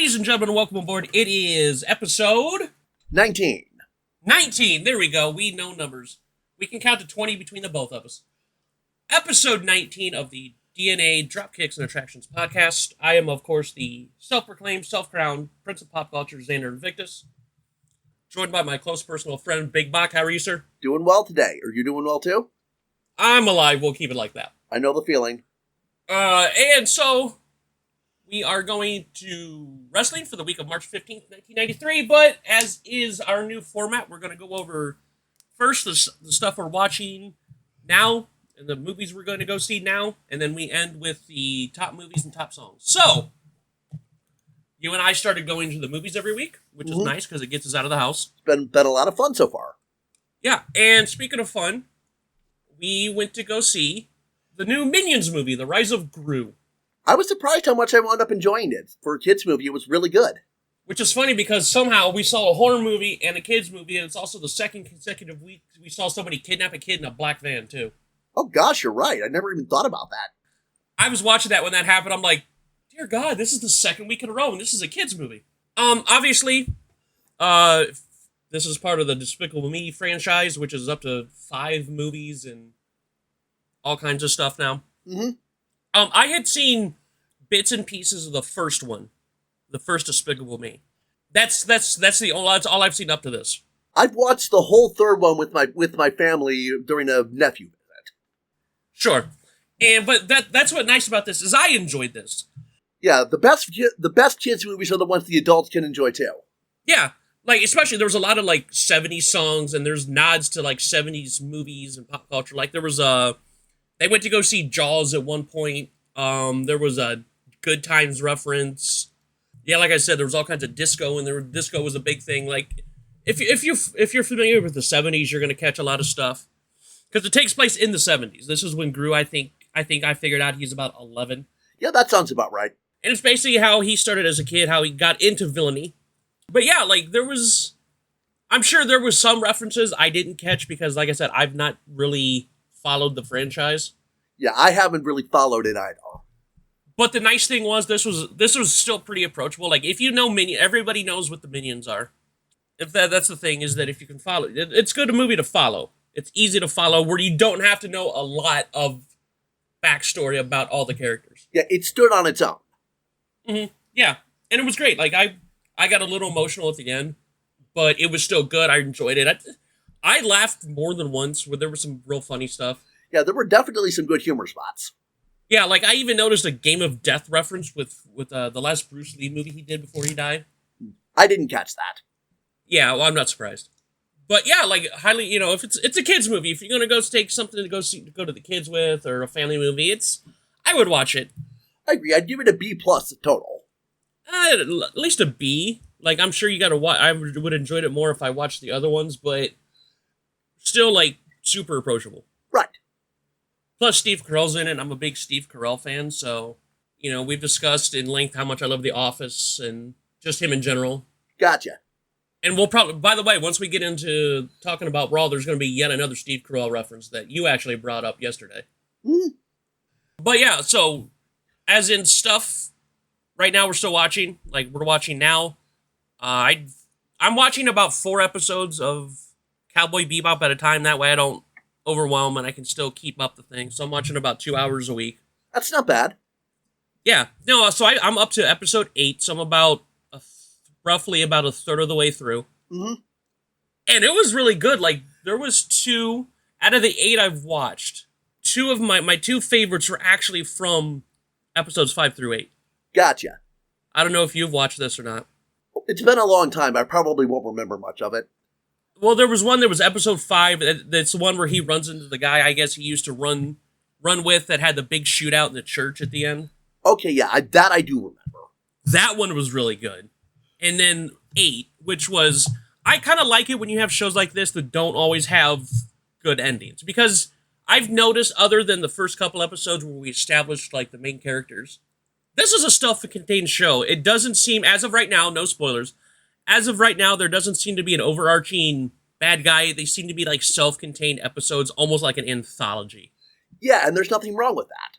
Ladies and gentlemen, welcome aboard. It is episode 19. 19. There we go. We know numbers. We can count to 20 between the both of us. Episode 19 of the DNA Dropkicks and Attractions podcast. I am, of course, the self-proclaimed, self-crowned Prince of Pop Culture, Xander Invictus. Joined by my close personal friend, Big Bach. How are you, sir? Doing well today. Are you doing well too? I'm alive. We'll keep it like that. I know the feeling. And so we are going to wrestling for the week of March 15th, 1993, but as is our new format, we're going to go over first the stuff we're watching now, and the movies we're going to go see now, and then we end with the top movies and top songs. So, you and I started going to the movies every week, which is nice because it gets us out of the house. It's been a lot of fun so far. Yeah, and speaking of fun, we went to go see the new Minions movie, The Rise of Gru. I was surprised how much I wound up enjoying it. For a kids' movie, it was really good. Which is funny because somehow we saw a horror movie and a kids' movie, and it's also the second consecutive week we saw somebody kidnap a kid in a black van, too. Oh gosh, you're right. I never even thought about that. I was watching that when that happened. I'm like, dear God, this is the second week in a row, and this is a kids' movie. Obviously, this is part of the Despicable Me franchise, which is up to 5 movies and all kinds of stuff now. Mm-hmm. I had seen bits and pieces of the first one, the first Despicable Me. That's all I've seen up to this. I've watched the whole third one with my family during a nephew visit. Sure, but that's what's nice about this is I enjoyed this. Yeah, the best kids movies are the ones the adults can enjoy too. Yeah, like especially there was a lot of like 70s songs and there's nods to like 70s movies and pop culture. Like there was they went to go see Jaws at one point. There was a Good Times reference. Yeah, like I said, there was all kinds of disco, and disco was a big thing. Like, if you're familiar with the 70s, you're gonna catch a lot of stuff because it takes place in the 70s. This is when Gru, I think I figured out he's about 11. Yeah, that sounds about right. And it's basically how he started as a kid, how he got into villainy. But yeah, like I'm sure there was some references I didn't catch because, like I said, I've not really followed the franchise. Yeah, I haven't really followed it either. But the nice thing was this was still pretty approachable. Like if you know everybody knows what the Minions are. If that's the thing is that if you can follow it's good a movie to follow. It's easy to follow where you don't have to know a lot of backstory about all the characters. Yeah, it stood on its own. Mm-hmm. Yeah, and it was great. Like I got a little emotional at the end, but it was still good. I enjoyed it. I laughed more than once where there was some real funny stuff. Yeah, there were definitely some good humor spots. Yeah, like I even noticed a Game of Death reference with the last Bruce Lee movie he did before he died. I didn't catch that. Yeah, well, I'm not surprised. But yeah, like highly, if it's a kids movie, if you're gonna go take something to go to the kids with or a family movie, I would watch it. I agree. I'd give it a B+ total. At least a B. Like I'm sure you gotta watch. I would enjoyed it more if I watched the other ones, but still like super approachable. Right. Plus, Steve Carell's in it. I'm a big Steve Carell fan, so, we've discussed in length how much I love The Office and just him in general. Gotcha. And we'll probably, by the way, once we get into talking about Raw, there's going to be yet another Steve Carell reference that you actually brought up yesterday. Mm. But yeah, so, as in stuff, right now we're still watching. Like, we're watching now. I'm watching about 4 episodes of Cowboy Bebop at a time. That way I don't overwhelm and I can still keep up the thing. So I'm watching about 2 hours a week. That's not bad. Yeah. No, so I'm up to episode 8. So I'm about roughly about a third of the way through. Mm-hmm. And it was really good. Like there was 2 out of the 8 I've watched. 2 of my 2 favorites were actually from episodes 5 through 8. Gotcha. I don't know if you've watched this or not. It's been a long time. I probably won't remember much of it. Well, there was episode 5. That's the one where he runs into the guy I guess he used to run with that had the big shootout in the church at the end. Okay, yeah, that I do remember. That one was really good. And then 8, which was, I kind of like it when you have shows like this that don't always have good endings. Because I've noticed, other than the first couple episodes where we established like the main characters, this is a self-contained show. It doesn't seem, as of right now, no spoilers, as of right now, there doesn't seem to be an overarching bad guy. They seem to be like self-contained episodes, almost like an anthology. Yeah, and there's nothing wrong with that.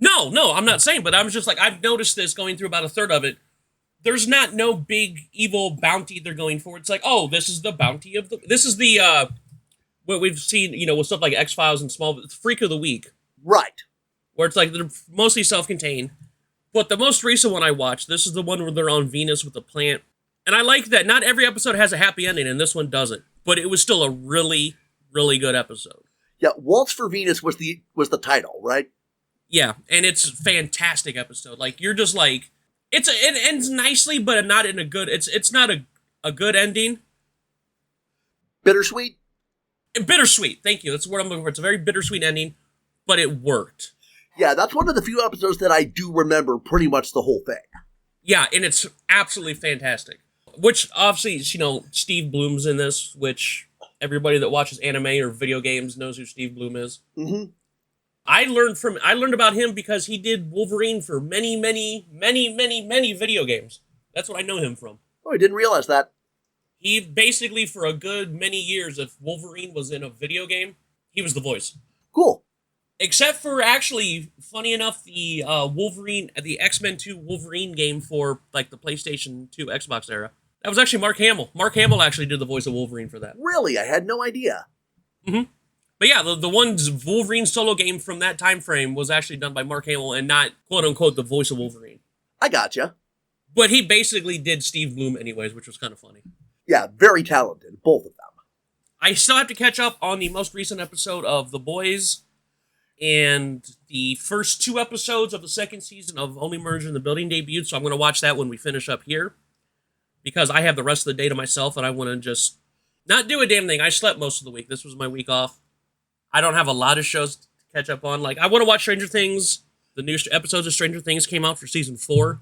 No, I'm not saying, but I was just like, I've noticed this going through about a third of it. there's not no big evil bounty they're going for. It's like, oh, this is the bounty of the, this is the, what we've seen, with stuff like X-Files and Small, it's Freak of the Week. Right. Where it's like, they're mostly self-contained. But the most recent one I watched, this is the one where they're on Venus with the plant. And I like that not every episode has a happy ending, and this one doesn't. But it was still a really, really good episode. Yeah, Waltz for Venus was the title, right? Yeah, and it's a fantastic episode. Like, you're just like, it ends nicely, but not in a good, it's not a good ending. Bittersweet? Bittersweet, thank you. That's the word I'm looking for. It's a very bittersweet ending, but it worked. Yeah, that's one of the few episodes that I do remember pretty much the whole thing. Yeah, and it's absolutely fantastic. Which, obviously, Steve Bloom's in this, which everybody that watches anime or video games knows who Steve Bloom is. Mm-hmm. I learned about him because he did Wolverine for many, many, many, many, many video games. That's what I know him from. Oh, I didn't realize that. He basically, for a good many years, if Wolverine was in a video game, he was the voice. Cool. Except for, actually, funny enough, the the X-Men 2 Wolverine game for, like, the PlayStation 2 Xbox era. That was actually Mark Hamill. Mark Hamill actually did the voice of Wolverine for that. Really? I had no idea. Mm-hmm. But yeah, the one Wolverine solo game from that time frame was actually done by Mark Hamill and not, quote-unquote, the voice of Wolverine. I gotcha. But he basically did Steve Bloom anyways, which was kind of funny. Yeah, very talented, both of them. I still have to catch up on the most recent episode of The Boys and the first 2 episodes of the second season of Only Murders in the Building debuted, so I'm going to watch that when we finish up here. Because I have the rest of the day to myself and I want to just not do a damn thing. I slept most of the week. This was my week off. I don't have a lot of shows to catch up on. Like, I want to watch Stranger Things. The new episodes of Stranger Things came out for season 4.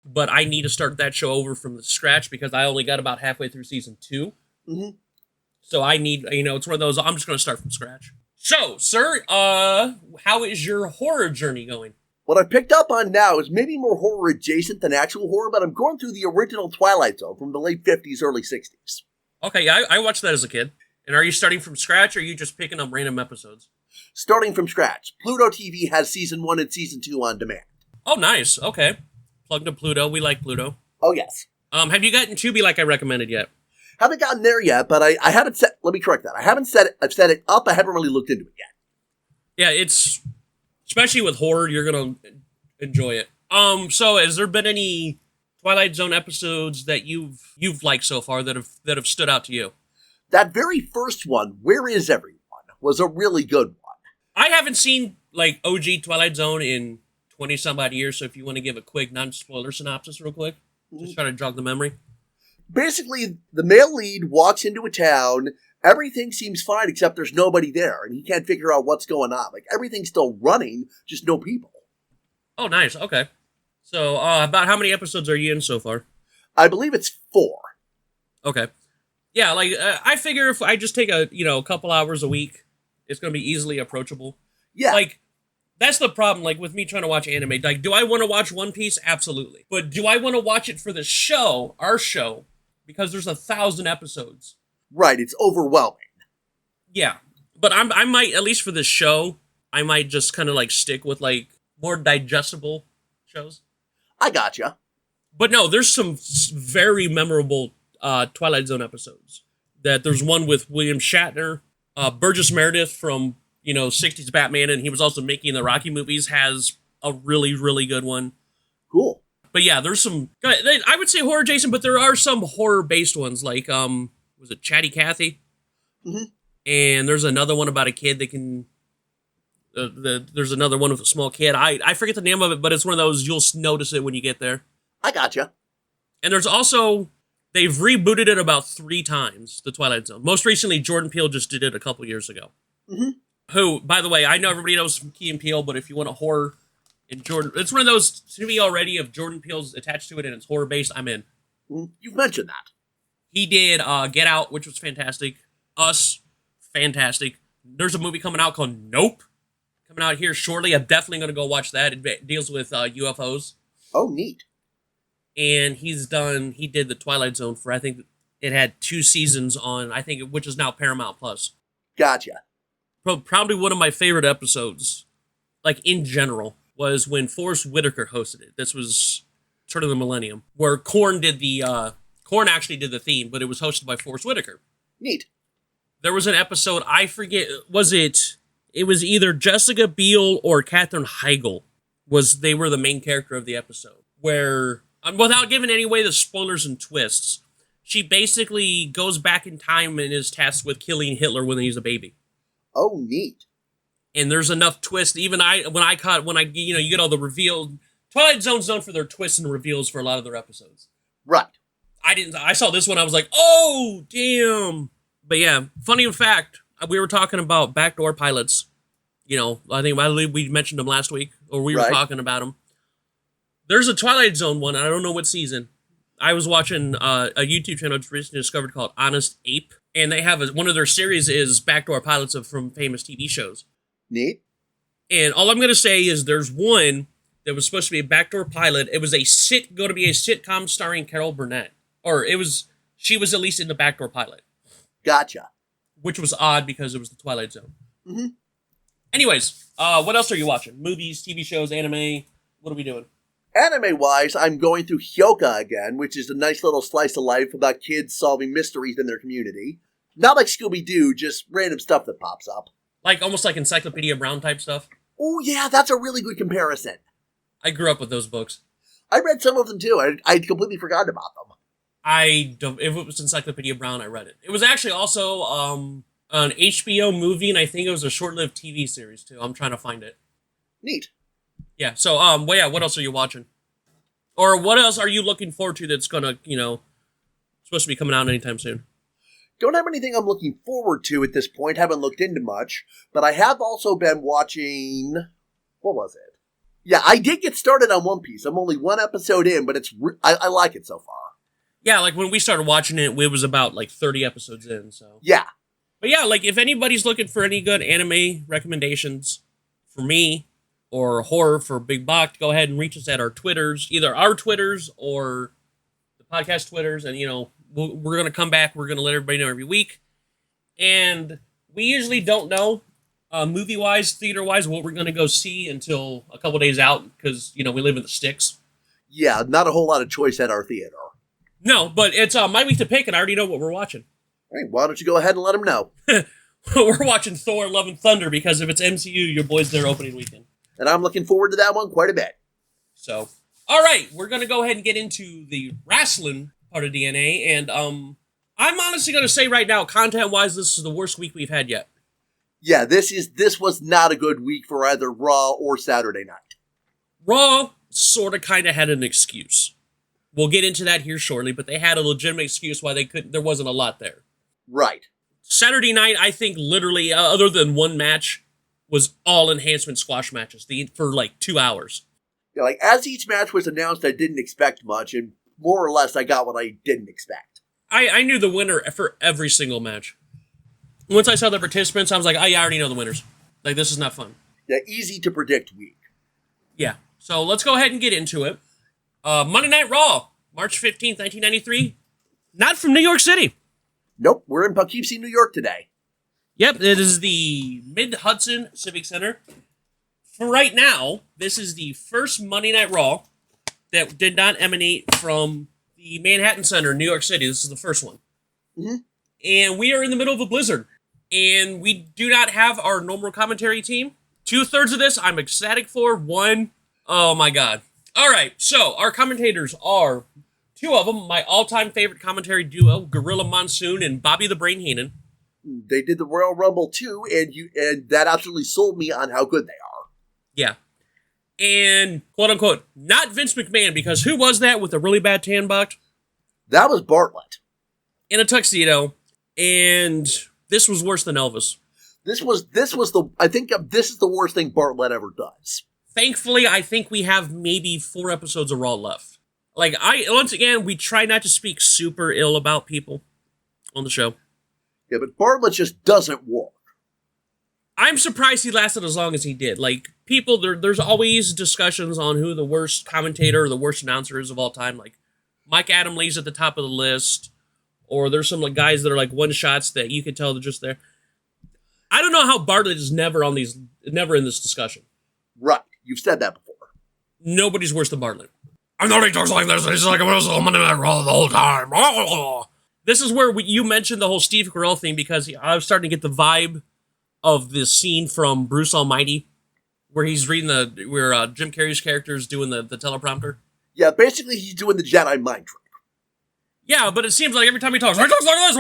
But I need to start that show over from the scratch because I only got about halfway through season 2. Mm-hmm. So I need, it's one of those, I'm just going to start from scratch. So, sir, how is your horror journey going? What I picked up on now is maybe more horror adjacent than actual horror, but I'm going through the original Twilight Zone from the late 50s, early 60s. Okay, yeah, I watched that as a kid. And are you starting from scratch, or are you just picking up random episodes? Starting from scratch. Pluto TV has season 1 and season 2 on demand. Oh, nice. Okay. Plug to Pluto. We like Pluto. Oh, yes. Have you gotten Tubi like I recommended yet? Haven't gotten there yet, but I haven't set, let me correct that. I haven't set it, I've set it up, I haven't really looked into it yet. Yeah, it's, especially with horror, you're going to enjoy it. So has there been any Twilight Zone episodes that you've liked so far that have stood out to you? That very first one, Where Is Everyone, was a really good one. I haven't seen, like, OG Twilight Zone in 20-some-odd years, so if you want to give a quick non-spoiler synopsis real quick, just try to jog the memory. Basically, the male lead walks into a town, everything seems fine except there's nobody there, and he can't figure out what's going on. Like, everything's still running, just no people. Oh, nice, okay. So, about how many episodes are you in so far? I believe it's 4. Okay. Yeah, like, I figure if I just take a couple hours a week, it's going to be easily approachable. Yeah. Like, that's the problem, like, with me trying to watch anime. Like, do I want to watch One Piece? Absolutely. But do I want to watch it for the show, our show? Because there's 1,000 episodes. Right, it's overwhelming. Yeah. But I might, at least for this show, I might just kind of, like, stick with, like, more digestible shows. I gotcha. But no, there's some very memorable Twilight Zone episodes. That there's one with William Shatner, Burgess Meredith from 60s Batman, and he was also making the Rocky movies, has a really, really good one. Cool. But yeah, there's some, I would say horror adjacent, but there are some horror based ones, like was it Chatty Cathy? Mm-hmm. And there's another one about a kid that can. There's another one with a small kid. I forget the name of it, but it's one of those you'll notice it when you get there. I gotcha. And there's also, they've rebooted it about 3 times, the Twilight Zone. Most recently, Jordan Peele just did it a couple years ago. Mm-hmm. Who, by the way, I know everybody knows from Key and Peele, but if you want a horror in Jordan, it's one of those, to me already, if Jordan Peele's attached to it and it's horror based, I'm in. You've mentioned that. He did Get Out, which was fantastic. Us, fantastic. There's a movie coming out called Nope, coming out here shortly. I'm definitely going to go watch that. It deals with UFOs. Oh, neat. And he did the Twilight Zone for, I think it had 2 seasons on, I think, which is now Paramount Plus. Gotcha. Probably one of my favorite episodes, like in general, was when Forrest Whitaker hosted it. This was Turn of the Millennium, where Korn actually did the theme, but it was hosted by Forrest Whitaker. Neat. There was an episode, I forget, it was either Jessica Biel or Katherine Heigl. They were the main character of the episode, where, without giving any away the spoilers and twists, she basically goes back in time and is tasked with killing Hitler when he's a baby. Oh, neat. And there's enough twists. Even you get all the reveals. Twilight Zone's known for their twists and reveals for a lot of their episodes. Right. I saw this one, I was like, oh, damn. But yeah, funny fact, we were talking about backdoor pilots. I believe we mentioned them last week, or we were talking about them. There's a Twilight Zone one, I don't know what season. I was watching a YouTube channel just recently discovered called Honest Ape, and they have one of their series is backdoor pilots from famous TV shows. Neat. And all I'm going to say is there's one that was supposed to be a backdoor pilot. It was going to be a sitcom starring Carol Burnett. Or she was at least in the backdoor pilot. Gotcha. Which was odd because it was the Twilight Zone. Mm-hmm. Anyways, what else are you watching? Movies, TV shows, anime? What are we doing? Anime-wise, I'm going through Hyoka again, which is a nice little slice of life about kids solving mysteries in their community. Not like Scooby-Doo, just random stuff that pops up. Almost like Encyclopedia Brown type stuff? Oh yeah, that's a really good comparison. I grew up with those books. I read some of them too. I'd completely forgotten about them. If it was Encyclopedia Brown, I read it. It was actually also an HBO movie, and I think it was a short-lived TV series too. I'm trying to find it. Neat. Yeah, so, what else are you watching? Or what else are you looking forward to that's gonna, supposed to be coming out anytime soon? Don't have anything I'm looking forward to at this point. Haven't looked into much. But I have also been watching... What was it? Yeah, I did get started on One Piece. I'm only one episode in, but I like it so far. Yeah, when we started watching it, it was about 30 episodes in, so... Yeah. But yeah, if anybody's looking for any good anime recommendations for me, or horror for Big Buck, go ahead and reach us at our Twitters, either our Twitters or the podcast Twitters, and, we're going to come back, we're going to let everybody know every week, and we usually don't know, movie-wise, theater-wise, what we're going to go see until a couple days out, because, we live in the sticks. Yeah, not a whole lot of choice at our theater. No, but it's my week to pick, and I already know what we're watching. All right, why don't you go ahead and let them know? We're watching Thor: Love and Thunder, because if it's MCU, your boy's there opening weekend. And I'm looking forward to that one quite a bit. So, all right, we're going to go ahead and get into the wrestling part of DNA. And I'm honestly going to say right now, content-wise, this is the worst week we've had yet. Yeah, this was not a good week for either Raw or Saturday Night. Raw sort of kind of had an excuse. We'll get into that here shortly, but they had a legitimate excuse why there wasn't a lot there. Right. Saturday night, I think literally, other than one match, was all enhancement squash matches for 2 hours. Yeah, as each match was announced, I didn't expect much, and more or less I got what I didn't expect. I knew the winner for every single match. Once I saw the participants, I was like, I already know the winners. This is not fun. Yeah, easy to predict week. Yeah, so let's go ahead and get into it. Monday Night Raw, March 15th, 1993. Not from New York City. Nope, we're in Poughkeepsie, New York today. Yep, it is the Mid-Hudson Civic Center. For right now, this is the first Monday Night Raw that did not emanate from the Manhattan Center, New York City. This is the first one. Mm-hmm. And we are in the middle of a blizzard. And we do not have our normal commentary team. 2/3 of this, I'm ecstatic for. 1, oh my god. All right, so our commentators are 2 of them, my all-time favorite commentary duo, Gorilla Monsoon and Bobby the Brain Heenan. They did the Royal Rumble too, and that absolutely sold me on how good they are. Yeah. And, quote-unquote, not Vince McMahon, because who was that with a really bad tan buck? That was Bartlett. In a tuxedo, and this was worse than Elvis. I think this is the worst thing Bartlett ever does. Thankfully, I think we have maybe 4 episodes of Raw left. Once again, we try not to speak super ill about people on the show. Yeah, but Bartlett just doesn't work. I'm surprised he lasted as long as he did. There's always discussions on who the worst commentator or the worst announcer is of all time. Mike Adamley's at the top of the list, or there's some guys that are one-shots that you can tell they're just there. I don't know how Bartlett is never in this discussion. Right, you've said that before. Nobody's worse than Bartlett. I know he talks like this. He's like, I'm on Monday Night Raw the whole time. This is where you mentioned the whole Steve Carell thing, because I was starting to get the vibe of this scene from Bruce Almighty, where he's reading where Jim Carrey's character is doing the teleprompter. Yeah, basically he's doing the Jedi mind trick. Yeah, but it seems like every time he talks like this. That's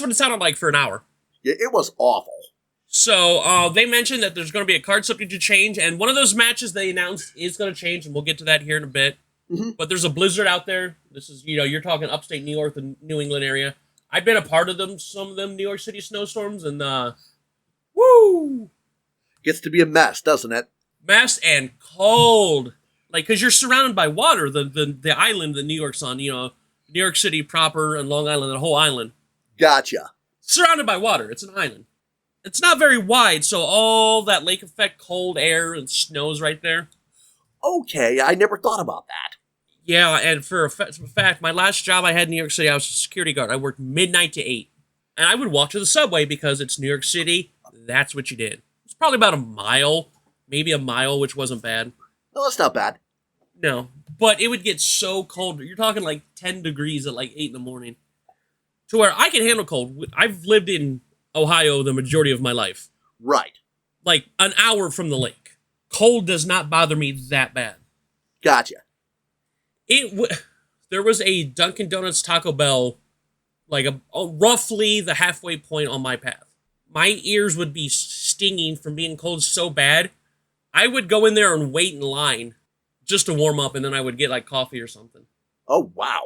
what it sounded like for an hour. Yeah, it was awful. So they mentioned that there's going to be a card subject to change, and one of those matches they announced is going to change, and we'll get to that here in a bit. Mm-hmm. But there's a blizzard out there. This is, you're talking upstate New York, the New England area. I've been a part of some of them New York City snowstorms, and woo! Gets to be a mess, doesn't it? Mess and cold. Like, because you're surrounded by water, the island that New York's on, New York City proper and Long Island, the whole island. Gotcha. Surrounded by water. It's an island. It's not very wide, so all that lake effect, cold air, and snow's right there. Okay, I never thought about that. Yeah, and for a fact, my last job I had in New York City, I was a security guard. I worked midnight to 8. And I would walk to the subway because it's New York City. That's what you did. It's probably about a mile, maybe a mile, which wasn't bad. No, that's not bad. No, but it would get so cold. You're talking like 10 degrees at like 8 in the morning. To where I can handle cold. I've lived in Ohio the majority of my life. Right. Like an hour from the lake. Cold does not bother me that bad. Gotcha. There was a Dunkin' Donuts Taco Bell, like roughly the halfway point on my path. My ears would be stinging from being cold so bad. I would go in there and wait in line just to warm up, and then I would get like coffee or something. Oh, wow.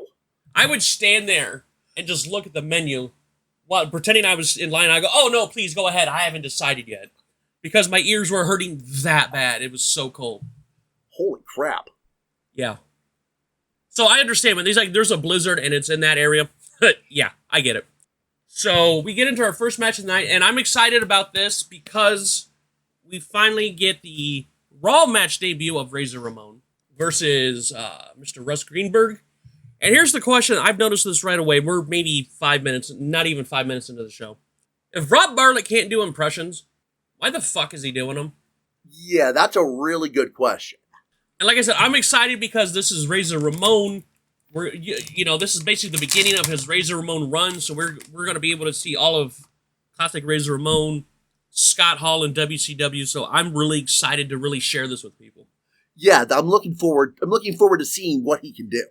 I would stand there and just look at the menu while pretending I was in line. I go, oh no, please go ahead. I haven't decided yet. Because my ears were hurting that bad. It was so cold. Holy crap. Yeah. So I understand when there's a blizzard and it's in that area. Yeah, I get it. So we get into our first match of the night, and I'm excited about this because we finally get the Raw match debut of Razor Ramon versus Mr. Russ Greenberg. And here's the question. I've noticed this right away. We're maybe 5 minutes, not even 5 minutes into the show. If Rob Bartlett can't do impressions, why the fuck is he doing them? Yeah, that's a really good question. And like I said, I'm excited because this is Razor Ramon. This is basically the beginning of his Razor Ramon run, so we're going to be able to see all of classic Razor Ramon, Scott Hall, and WCW. So I'm really excited to really share this with people. Yeah, I'm looking forward to seeing what he can do.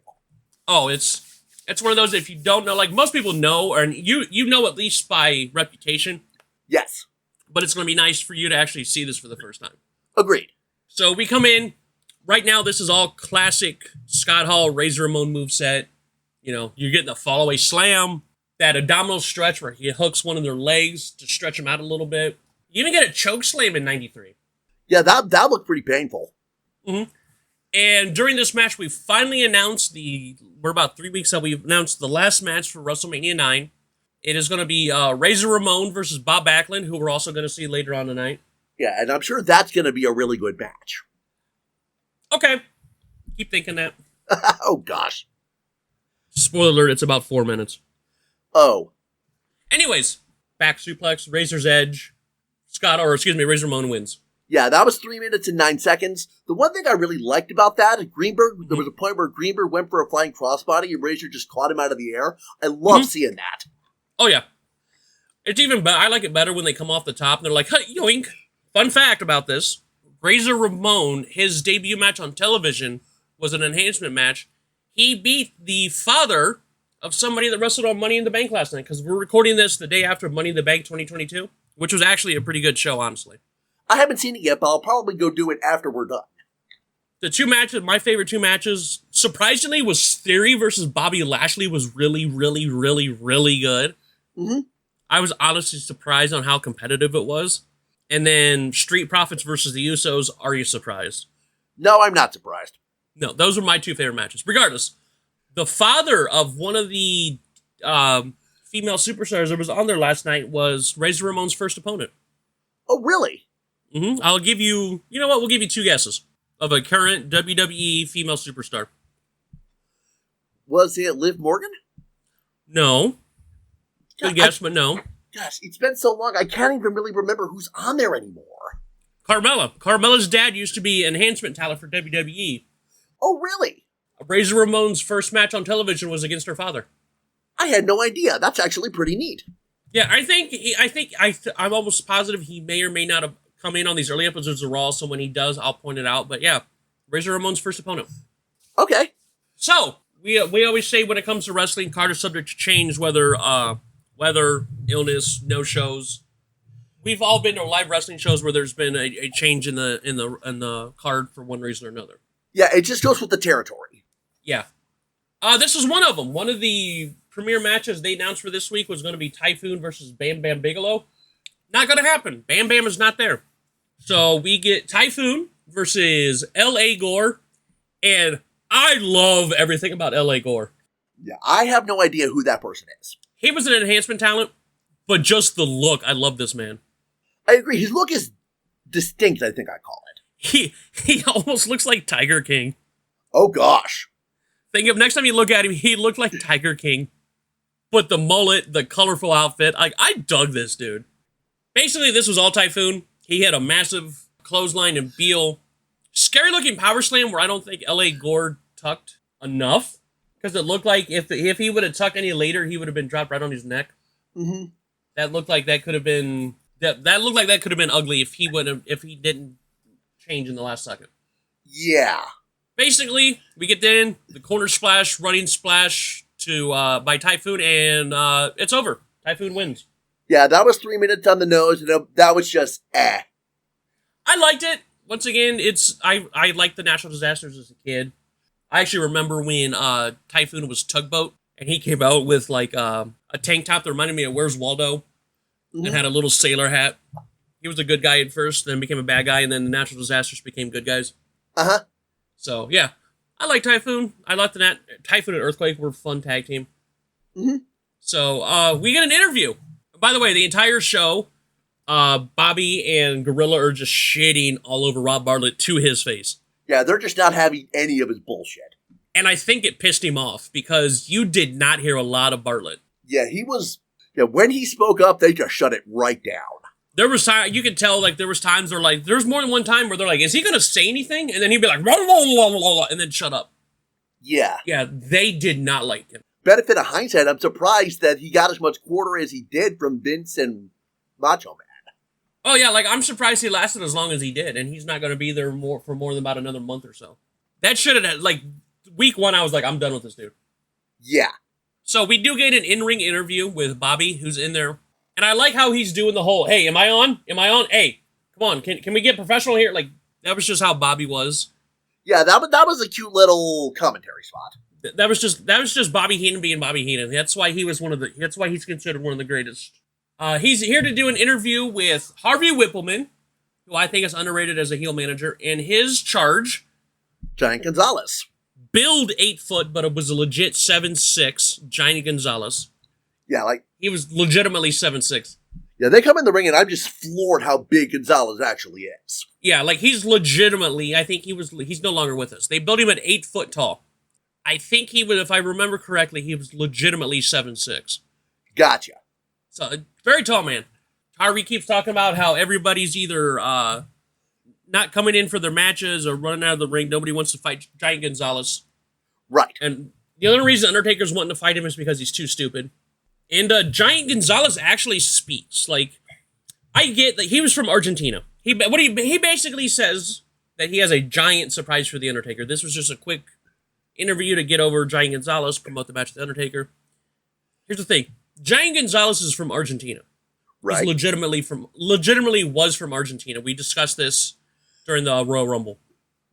Oh, it's one of those, if you don't know, like most people know, or you know at least by reputation. Yes. But it's going to be nice for you to actually see this for the first time. Agreed. So we come in. Right now, this is all classic Scott Hall, Razor Ramon moveset. You're getting the fall-away slam, that abdominal stretch where he hooks one of their legs to stretch him out a little bit. You even get a choke slam in 93. Yeah, that looked pretty painful. Mm-hmm. And during this match, we finally announced we're about 3 weeks out, we've announced the last match for WrestleMania 9. It is going to be Razor Ramon versus Bob Backlund, who we're also going to see later on tonight. Yeah, and I'm sure that's going to be a really good match. Okay. Keep thinking that. Oh, gosh. Spoiler alert, it's about 4 minutes. Oh. Anyways, back suplex, Razor's Edge, Razor Ramon wins. Yeah, that was 3 minutes and 9 seconds. The one thing I really liked about that is Greenberg, there was a point where Greenberg went for a flying crossbody and Razor just caught him out of the air. I love seeing that. Oh, yeah. It's even better. I like it better when they come off the top and they're like, hey, yoink. Fun fact about this. Razor Ramon, his debut match on television was an enhancement match. He beat the father of somebody that wrestled on Money in the Bank last night, because we're recording this the day after Money in the Bank 2022, which was actually a pretty good show, honestly. I haven't seen it yet, but I'll probably go do it after we're done. The two matches, my favorite two matches, surprisingly, was Theory versus Bobby Lashley was really, really, really, really good. Mm-hmm. I was honestly surprised on how competitive it was. And then Street Profits versus the Usos, are you surprised? No, I'm not surprised. No, those were my two favorite matches. Regardless, the father of one of the female superstars that was on there last night was Razor Ramon's first opponent. Oh, really? Mm-hmm. I'll give you, you know what, we'll give you two guesses of a current WWE female superstar. Was it Liv Morgan? No. Good guess, but no. Gosh, it's been so long, I can't even really remember who's on there anymore. Carmella. Carmella's dad used to be enhancement talent for WWE. Oh, really? Razor Ramon's first match on television was against her father. I had no idea. That's actually pretty neat. Yeah, I'm almost positive he may or may not have come in on these early episodes of Raw, so when he does, I'll point it out. But yeah, Razor Ramon's first opponent. Okay. So, we always say when it comes to wrestling, card is subject to change, whether weather, illness, no shows. We've all been to live wrestling shows where there's been a change in the card for one reason or another. Yeah, it just goes with the territory. Yeah. This is one of them. One of the premier matches they announced for this week was going to be Typhoon versus Bam Bam Bigelow. Not going to happen. Bam Bam is not there. So we get Typhoon versus L.A. Gore, and I love everything about L.A. Gore. Yeah, I have no idea who that person is. He was an enhancement talent, but just the look, I love this man. I agree. His look is distinct, I think I call it. He almost looks like Tiger King. Oh, gosh. Think of next time you look at him, he looked like Tiger King. But the mullet, the colorful outfit, I dug this dude. Basically, this was all Typhoon. He had a massive clothesline and Beal. Scary looking power slam where I don't think L.A. Gore tucked enough. Because it looked like if he would have tucked any later, he would have been dropped right on his neck. Mm-hmm. That looked like that could have been that looked like that could have been ugly if he didn't change in the last second. Yeah. Basically, we get in the corner splash, running splash to by Typhoon, and it's over. Typhoon wins. Yeah, that was 3 minutes on the nose, and that was just I liked it. Once again, I liked the natural disasters as a kid. I actually remember when Typhoon was Tugboat, and he came out with like a tank top that reminded me of Where's Waldo, and had a little sailor hat. He was a good guy at first, then became a bad guy, and then the natural disasters became good guys. Uh-huh. So, yeah. I like Typhoon. I like the Typhoon and Earthquake were a fun tag team. Mm-hmm. So, we get an interview. By the way, the entire show, Bobby and Gorilla are just shitting all over Rob Bartlett to his face. Yeah, they're just not having any of his bullshit. And I think it pissed him off, because you did not hear a lot of Bartlett. Yeah, when he spoke up, they just shut it right down. There was time, you could tell, like, there was times where, like, there was more than one time where they're like, is he going to say anything? And then he'd be like, blah, blah, blah, blah, blah, and then shut up. Yeah. Yeah, they did not like him. Benefit of hindsight, I'm surprised that he got as much quarter as he did from Vince and Macho Man. Oh, yeah, like, I'm surprised he lasted as long as he did, and he's not going to be there for more than about another month or so. That should have, like, week one, I was like, I'm done with this dude. Yeah. So we do get an in-ring interview with Bobby, who's in there. And I like how he's doing the whole, hey, am I on? Am I on? Hey, come on, can we get professional here? Like, that was just how Bobby was. Yeah, that was a cute little commentary spot. That was just Bobby Heenan being Bobby Heenan. That's why he's considered one of the greatest. He's here to do an interview with Harvey Whippleman, who I think is underrated as a heel manager, and his charge, Giant Gonzalez. Build 8 foot, but it was a legit 7'6", Giant Gonzalez. Yeah, like... He was legitimately 7'6". Yeah, they come in the ring and I'm just floored how big Gonzalez actually is. Yeah, like he's legitimately, I think he's no longer with us. They built him at 8 foot tall. I think he would, if I remember correctly, he was legitimately 7'6". Gotcha. So, very tall man. Harvey keeps talking about how everybody's either not coming in for their matches or running out of the ring. Nobody wants to fight Giant Gonzalez. Right. And the only reason Undertaker's wanting to fight him is because he's too stupid. And Giant Gonzalez actually speaks. Like, I get that he was from Argentina. He basically says that he has a giant surprise for the Undertaker. This was just a quick interview to get over Giant Gonzalez, promote the match with the Undertaker. Here's the thing. Giant Gonzalez is from Argentina. Right. He's legitimately was from Argentina. We discussed this during the Royal Rumble.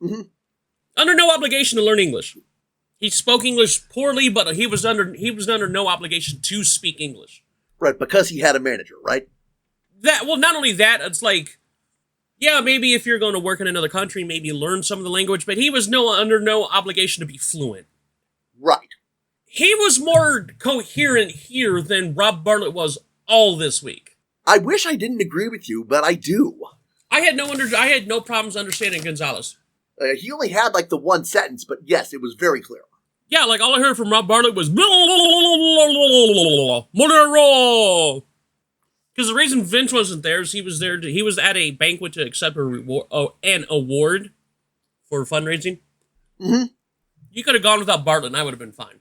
Mm-hmm. Under no obligation to learn English. He spoke English poorly, but he was under no obligation to speak English. Right, because he had a manager, right? Not only that, it's like, yeah, maybe if you're going to work in another country, maybe learn some of the language, but he was under no obligation to be fluent. Right. He was more coherent here than Rob Bartlett was all this week. I wish I didn't agree with you, but I do. I had no problems understanding Gonzalez. He only had like the one sentence, but yes, it was very clear. Yeah, like all I heard from Rob Bartlett was Monero. Because the reason Vince wasn't there is he was there. He was at a banquet to accept an award for fundraising. Mm-hmm. You could have gone without Bartlett, and I would have been fine.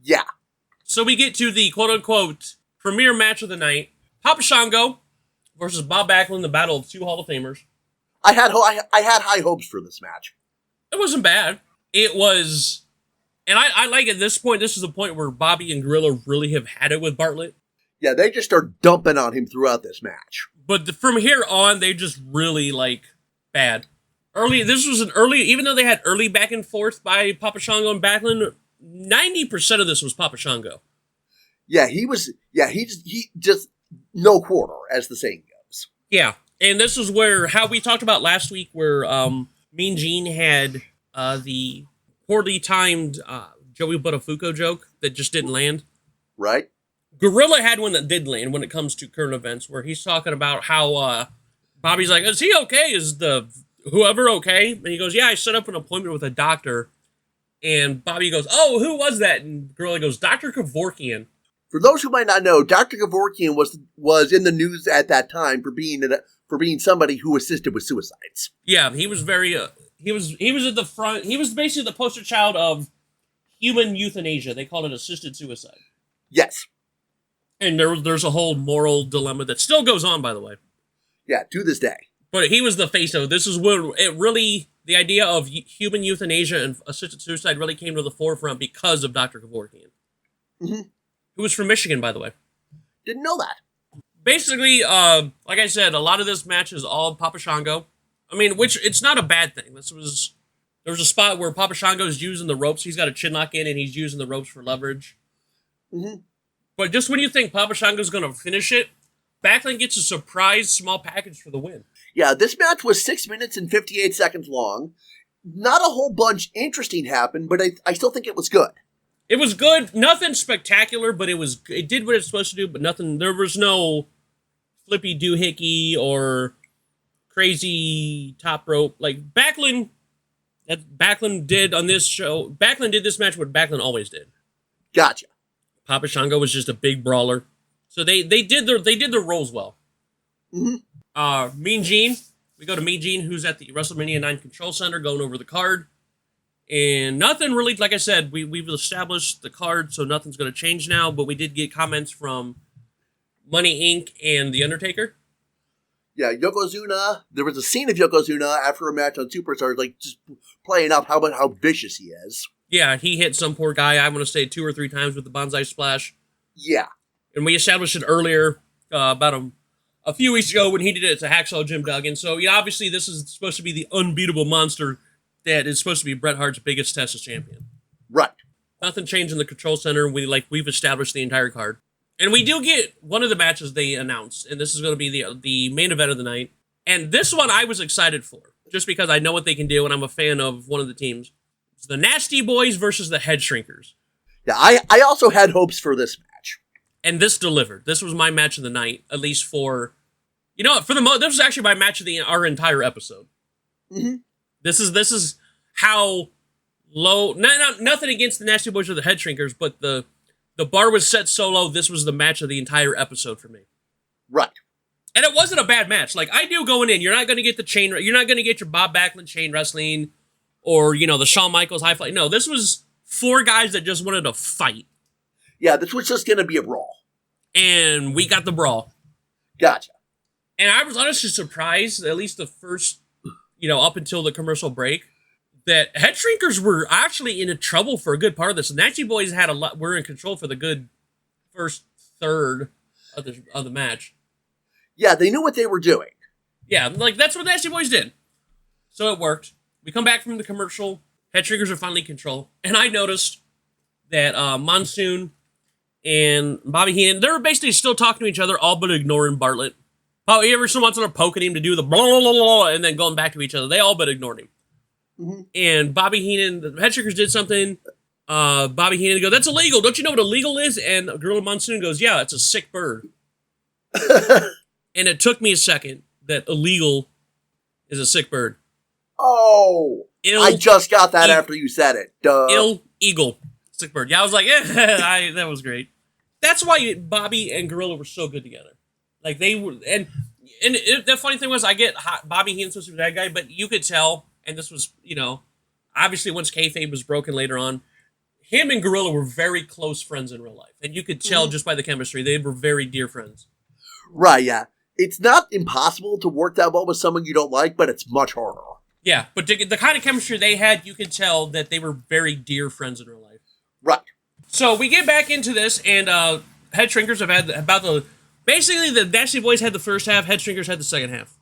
Yeah. So we get to the quote-unquote premier match of the night. Papa Shango versus Bob Backlund, the battle of two Hall of Famers. I had high hopes for this match. It wasn't bad. It was... And I like at this point, this is the point where Bobby and Gorilla really have had it with Bartlett. Yeah, they just start dumping on him throughout this match. But from here on, they just really, bad. This was an early, even though they had early back and forth by Papa Shango and Backlund, 90% of this was Papa Shango. Yeah, he just no quarter, as the saying goes. Yeah, and this is how we talked about last week, where Mean Gene had the poorly timed Joey Buttafuoco joke that just didn't land. Right. Gorilla had one that did land when it comes to current events, where he's talking about how Bobby's like, is he okay? Is the whoever okay? And he goes, yeah, I set up an appointment with a doctor. And Bobby goes, oh, who was that? And Gorilla goes, Dr. Kevorkian. For those who might not know, Dr. Kevorkian was in the news at that time for being somebody who assisted with suicides. Yeah, he was very he was at the front. He was basically the poster child of human euthanasia. They called it assisted suicide. Yes. And there's a whole moral dilemma that still goes on, by the way. Yeah, to this day. But he was the face of it. This is when it really, the idea of human euthanasia and assisted suicide really came to the forefront because of Dr. Kevorkian. Mm-hmm. Who was from Michigan, by the way. Didn't know that. Basically, like I said, a lot of this match is all Papa Shango. I mean, which, it's not a bad thing. There was a spot where Papa Shango's using the ropes. He's got a chin lock in, and he's using the ropes for leverage. Mm-hmm. But just when you think Papa Shango's going to finish it, Backlund gets a surprise small package for the win. Yeah, this match was 6 minutes and 58 seconds long. Not a whole bunch interesting happened, but I still think it was good. It was good. Nothing spectacular, but it did what it's supposed to do, but nothing. There was no flippy doohickey or crazy top rope. Like Backlund did on this show. Backlund did this match what Backlund always did. Gotcha. Papa Shango was just a big brawler. So they did their roles well. Mm-hmm. Mean Gene. We go to Mean Gene, who's at the WrestleMania 9 Control Center, going over the card. And nothing really, like I said, we've established the card, so nothing's going to change now. But we did get comments from Money Inc. and The Undertaker. Yeah, Yokozuna. There was a scene of Yokozuna after a match on Superstars, like just playing up how vicious he is. Yeah, he hit some poor guy, I want to say 2 or 3 times with the Banzai Splash. Yeah. And we established it earlier, about a few weeks ago when he did it to Hacksaw Jim Duggan. So, yeah, obviously this is supposed to be the unbeatable monster that is supposed to be Bret Hart's biggest test as champion. Right. Nothing changed in the Control Center. We've established the entire card. And we do get one of the matches they announced, and this is going to be the main event of the night. And this one I was excited for, just because I know what they can do, and I'm a fan of one of the teams. It's the Nasty Boys versus the Head Shrinkers. Yeah, I also had hopes for this match. And this delivered. This was my match of the night, at least for... You know what? This was actually my match of our entire episode. Mm-hmm. This is how low... Nothing against the Nasty Boys or the Head Shrinkers, but the bar was set so low, this was the match of the entire episode for me. Right. And it wasn't a bad match. Like, I knew going in, you're not going to get the chain... You're not going to get your Bob Backlund chain wrestling or, the Shawn Michaels high fly. No, this was 4 guys that just wanted to fight. Yeah, this was just going to be a brawl. And we got the brawl. Gotcha. And I was honestly surprised, at least the first, up until the commercial break, that Head Shrinkers were actually in trouble for a good part of this. The Nasty Boys were in control for the good first third of the match. Yeah, they knew what they were doing. Yeah, that's what the Nasty Boys did. So it worked. We come back from the commercial. Head Shrinkers are finally in control. And I noticed that Monsoon and Bobby Heenan, they were basically still talking to each other, all but ignoring Bartlett. Every so once they're poking him to do the blah, blah, blah, blah, and then going back to each other. They all but ignored him. Mm-hmm. And Bobby Heenan, the Head Shrinkers did something. Bobby Heenan goes, that's illegal. Don't you know what illegal is? And Gorilla Monsoon goes, yeah, it's a sick bird. And it took me a second that illegal is a sick bird. Oh, I just got that after you said it. Duh. Eagle. Sick bird. Yeah, I was like, that was great. That's why Bobby and Gorilla were so good together. Like they were, the funny thing was, I get Bobby Heenan's supposed to be the bad guy, but you could tell, and this was, obviously once kayfabe was broken later on, him and Gorilla were very close friends in real life, and you could tell just by the chemistry they were very dear friends. Right? Yeah. It's not impossible to work that well with someone you don't like, but it's much harder. Yeah, but the kind of chemistry they had, you could tell that they were very dear friends in real life. Right. So we get back into this, and Head Shrinkers have had basically the Nasty Boys had the first half, Head Shrinkers had the second half.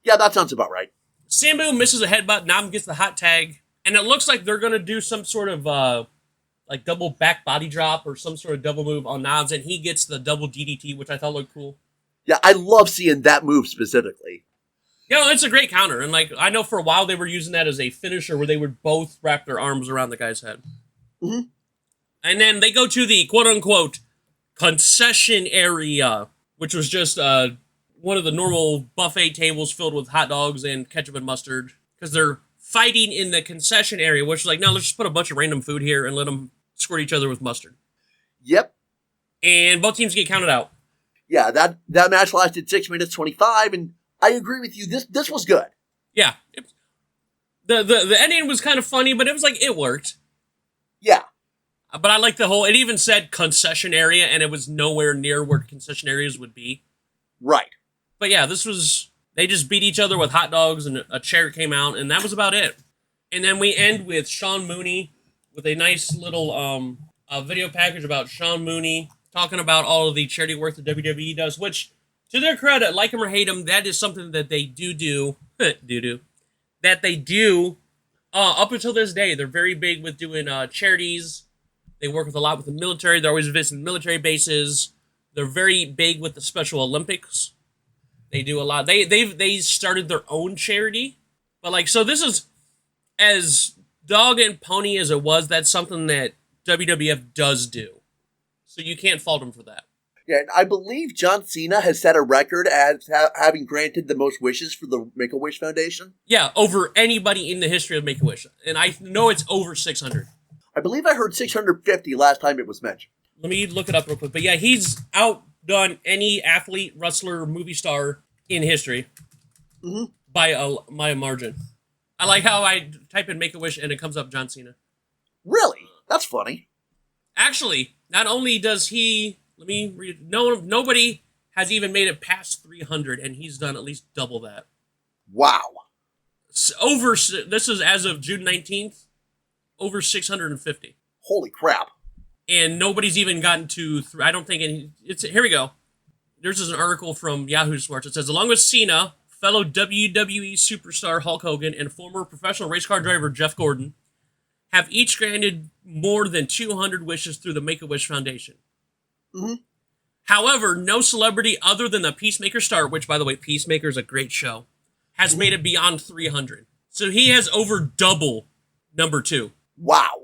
Yeah, that sounds about right. Sambu misses a headbutt, Nam gets the hot tag, and it looks like they're going to do some sort of like double back body drop or some sort of double move on Knobs, and he gets the double DDT, which I thought looked cool. Yeah, I love seeing that move specifically. Yeah, it's a great counter, and like I know for a while they were using that as a finisher where they would both wrap their arms around the guy's head. Mm-hmm. And then they go to the quote-unquote concession area, which was just one of the normal buffet tables filled with hot dogs and ketchup and mustard, because they're fighting in the concession area, which is like, no, let's just put a bunch of random food here and let them squirt each other with mustard. Yep. And both teams get counted out. Yeah, that match lasted 6 minutes 25, and I agree with you. This was good. Yeah. The ending was kind of funny, but it was like, it worked. Yeah. But I like the whole, it even said concession area, and it was nowhere near where concession areas would be. Right. But yeah, they just beat each other with hot dogs, and a chair came out, and that was about it. And then we end with Sean Mooney with a nice little video package about Sean Mooney talking about all of the charity work that WWE does, which, to their credit, like him or hate him, that is something that they do up until this day. They're very big with doing charities. They work with a lot with the military. They're always visiting military bases. They're very big with the Special Olympics. They do a lot. They started their own charity, but like, so this is as dog and pony as it was. That's something that WWF does do. So you can't fault them for that. Yeah, and I believe John Cena has set a record as having granted the most wishes for the Make-A-Wish Foundation. Yeah, over anybody in the history of Make-A-Wish. And I know it's over 600. I believe I heard 650 last time it was mentioned. Let me look it up real quick. But yeah, he's outdone any athlete, wrestler, movie star in history by a margin. I like how I type in Make-A-Wish and it comes up John Cena. Really? That's funny. Actually, not only does he... Let me read. Nobody has even made it past 300, and he's done at least double that. Wow. This is as of June 19th, over 650. Holy crap. And nobody's even gotten to, I don't think any, here we go. There's an article from Yahoo Sports. It says, along with Cena, fellow WWE superstar Hulk Hogan, and former professional race car driver Jeff Gordon, have each granted more than 200 wishes through the Make-A-Wish Foundation. Mm-hmm. However, no celebrity other than the Peacemaker star, which, by the way, Peacemaker is a great show, has made it beyond 300. So he has over double number 2. Wow.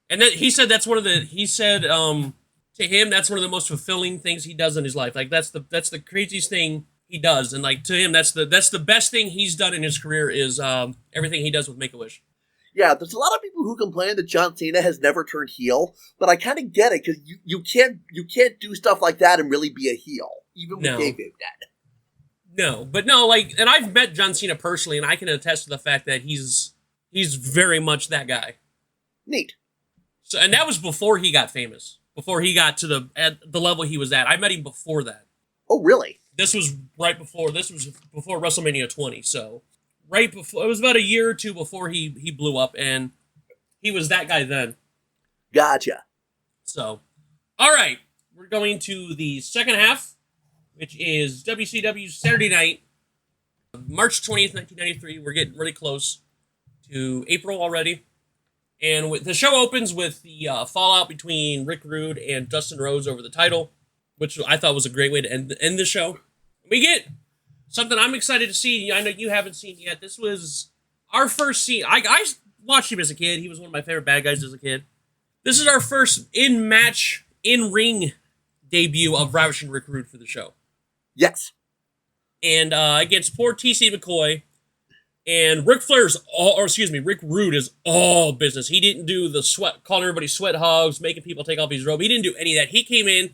And then he said that's one of the, to him, that's one of the most fulfilling things he does in his life. Like, that's the craziest thing he does. And like, to him, that's the best thing he's done in his career is everything he does with Make-A-Wish. Yeah, there's a lot of people who complain that John Cena has never turned heel, but I kind of get it, because you can't do stuff like that and really be a heel, even with kayfabe dead. No, but no, like, and I've met John Cena personally, and I can attest to the fact that he's very much that guy. Neat. So, and that was before he got famous, before he got to the level he was at. I met him before that. Oh, really? This was before WrestleMania 20, so... Right before, it was about a year or two before he blew up, and he was that guy then. Gotcha. So, all right, we're going to the second half, which is WCW Saturday Night, March 20th, 1993. We're getting really close to April already, and the show opens with the fallout between Rick Rude and Dustin Rhodes over the title, which I thought was a great way to end the show. We get something I'm excited to see. I know you haven't seen yet. This was our first scene. I watched him as a kid. He was one of my favorite bad guys as a kid. This is our first in-match, in-ring debut of Ravishing Rick Rude for the show. Yes. And against poor T.C. McCoy. And Rick Rude is all business. He didn't do the sweat, calling everybody sweat hogs, making people take off his robe. He didn't do any of that. He came in,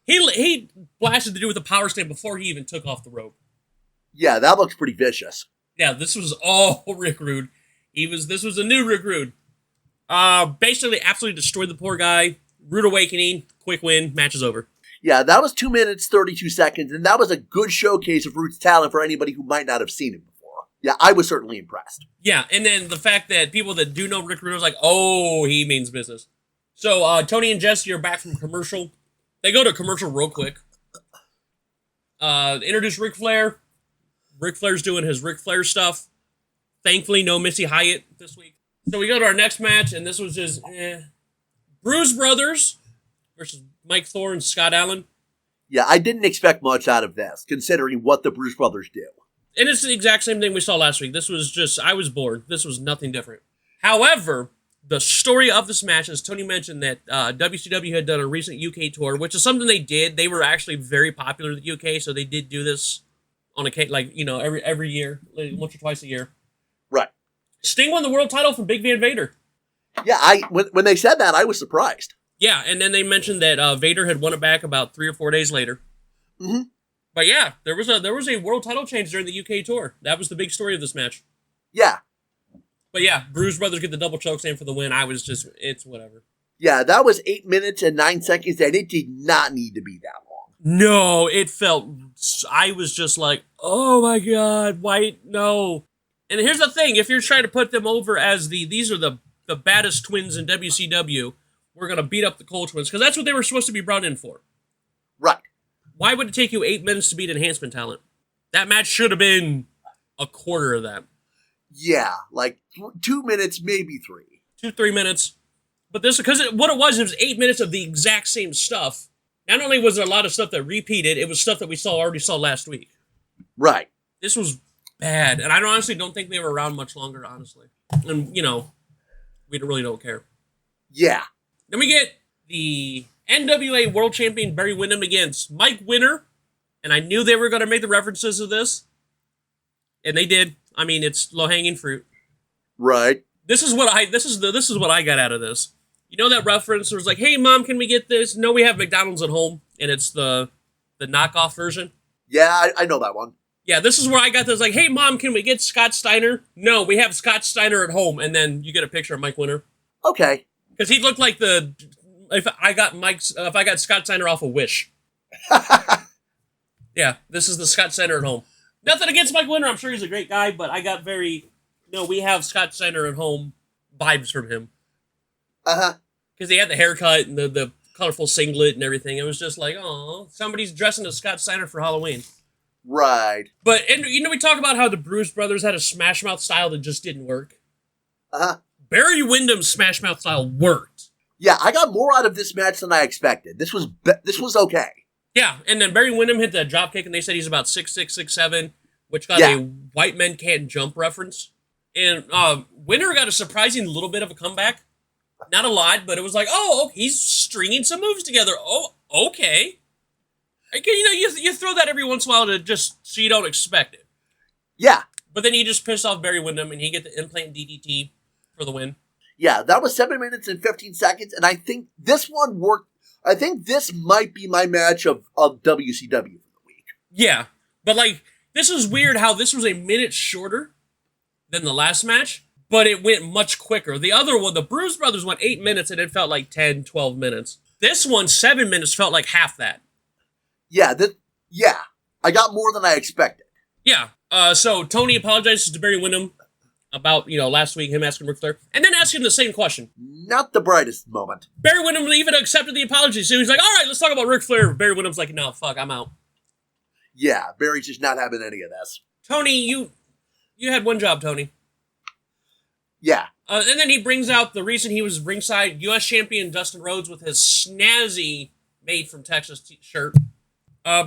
he blasted the dude with the power slam before he even took off the rope. Yeah, that looks pretty vicious. Yeah, this was all Rick Rude. This was a new Rick Rude. Basically absolutely destroyed the poor guy. Rude awakening, quick win, match is over. Yeah, that was 2 minutes, 32 seconds, and that was a good showcase of Rude's talent for anybody who might not have seen him before. Yeah, I was certainly impressed. Yeah, and then the fact that people that do know Rick Rude was like, oh, he means business. So, Tony and Jesse are back from commercial. They go to commercial real quick. Introduce Ric Flair. Ric Flair's doing his Ric Flair stuff. Thankfully, no Missy Hyatt this week. So we go to our next match, and this was just, Bruise Brothers versus Mike Thor and Scott Allen. Yeah, I didn't expect much out of this, considering what the Bruise Brothers do. And it's the exact same thing we saw last week. This was just, I was bored. This was nothing different. However, the story of this match, as Tony mentioned, that WCW had done a recent UK tour, which is something they did. They were actually very popular in the UK, so they did do this on a, like, you know, every year, like once or twice a year. Right. Sting won the world title from Big Van Vader. Yeah, when they said that, I was surprised. Yeah, and then they mentioned that Vader had won it back about 3 or 4 days later. Mm-hmm. But yeah, there was a world title change during the UK tour. That was the big story of this match. Yeah. But yeah, Bruise Brothers get the double chokeslam for the win. I was just, it's whatever. Yeah, that was 8 minutes and 9 seconds, and it did not need to be that long. No, it felt, I was just like, oh my god, why, no. And here's the thing, if you're trying to put them over as these are the baddest twins in WCW, we're going to beat up the Cole twins, because that's what they were supposed to be brought in for. Right. Why would it take you 8 minutes to beat enhancement talent? That match should have been a quarter of that. Yeah, like 2 minutes, maybe 3. 2-3 minutes. But this, because what it was 8 minutes of the exact same stuff. Not only was there a lot of stuff that repeated, it was stuff that we already saw last week. Right. This was bad, and I honestly don't think they were around much longer, honestly. And, you know, we really don't care. Yeah. Then we get the NWA World Champion Barry Windham against Mike Winner, and I knew they were going to make the references to this, and they did. I mean, it's low-hanging fruit. Right. This is what I got out of this. You know that reference? It was like, "Hey, Mom, can we get this?" No, we have McDonald's at home, and it's the knockoff version. Yeah, I know that one. Yeah, this is where I got this. Like, "Hey, Mom, can we get Scott Steiner?" No, we have Scott Steiner at home, and then you get a picture of Mike Winner. Okay. Because he looked like if I got Scott Steiner off of Wish. Yeah, this is the Scott Steiner at home. Nothing against Mike Winner. I'm sure he's a great guy, but I got we have Scott Steiner at home vibes from him. Uh-huh. Because he had the haircut and the colorful singlet and everything. It was just like, oh, somebody's dressing as Scott Steiner for Halloween. Right. But, and you know, we talk about how the Bruise Brothers had a Smash Mouth style that just didn't work. Uh-huh. Barry Windham's Smash Mouth style worked. Yeah, I got more out of this match than I expected. This was okay. Yeah, and then Barry Windham hit that drop kick, and they said he's about 6'6", 6'7", which got a white men can't jump reference. And Winner got a surprising little bit of a comeback. Not a lot, but it was like, oh, he's stringing some moves together. Oh, okay. You know, you throw that every once in a while to just so you don't expect it. Yeah. But then you just piss off Barry Windham, and he get the implant DDT for the win. Yeah, that was 7 minutes and 15 seconds, and I think this one worked. I think this might be my match of WCW for the week. Yeah, but like, this is weird how this was a minute shorter than the last match, but it went much quicker. The other one, the Bruise Brothers, went 8 minutes, and it felt like 10, 12 minutes. This one, 7 minutes, felt like half that. Yeah, I got more than I expected. Yeah, so Tony apologizes to Barry Windham about, you know, last week, him asking Ric Flair, and then asking him the same question. Not the brightest moment. Barry Windham even accepted the apology, so he's like, all right, let's talk about Ric Flair. Barry Windham's like, no, fuck, I'm out. Yeah, Barry's just not having any of this. Tony, you had one job, Tony. Yeah. And then he brings out the reason he was ringside, U.S. champion Dustin Rhodes with his snazzy Made from Texas shirt.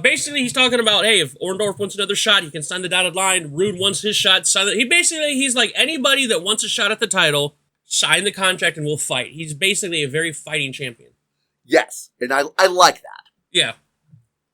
Basically, he's talking about, hey, if Orndorff wants another shot, he can sign the dotted line. Rude wants his shot. He's like, anybody that wants a shot at the title, sign the contract and we'll fight. He's basically a very fighting champion. Yes, and I like that. Yeah.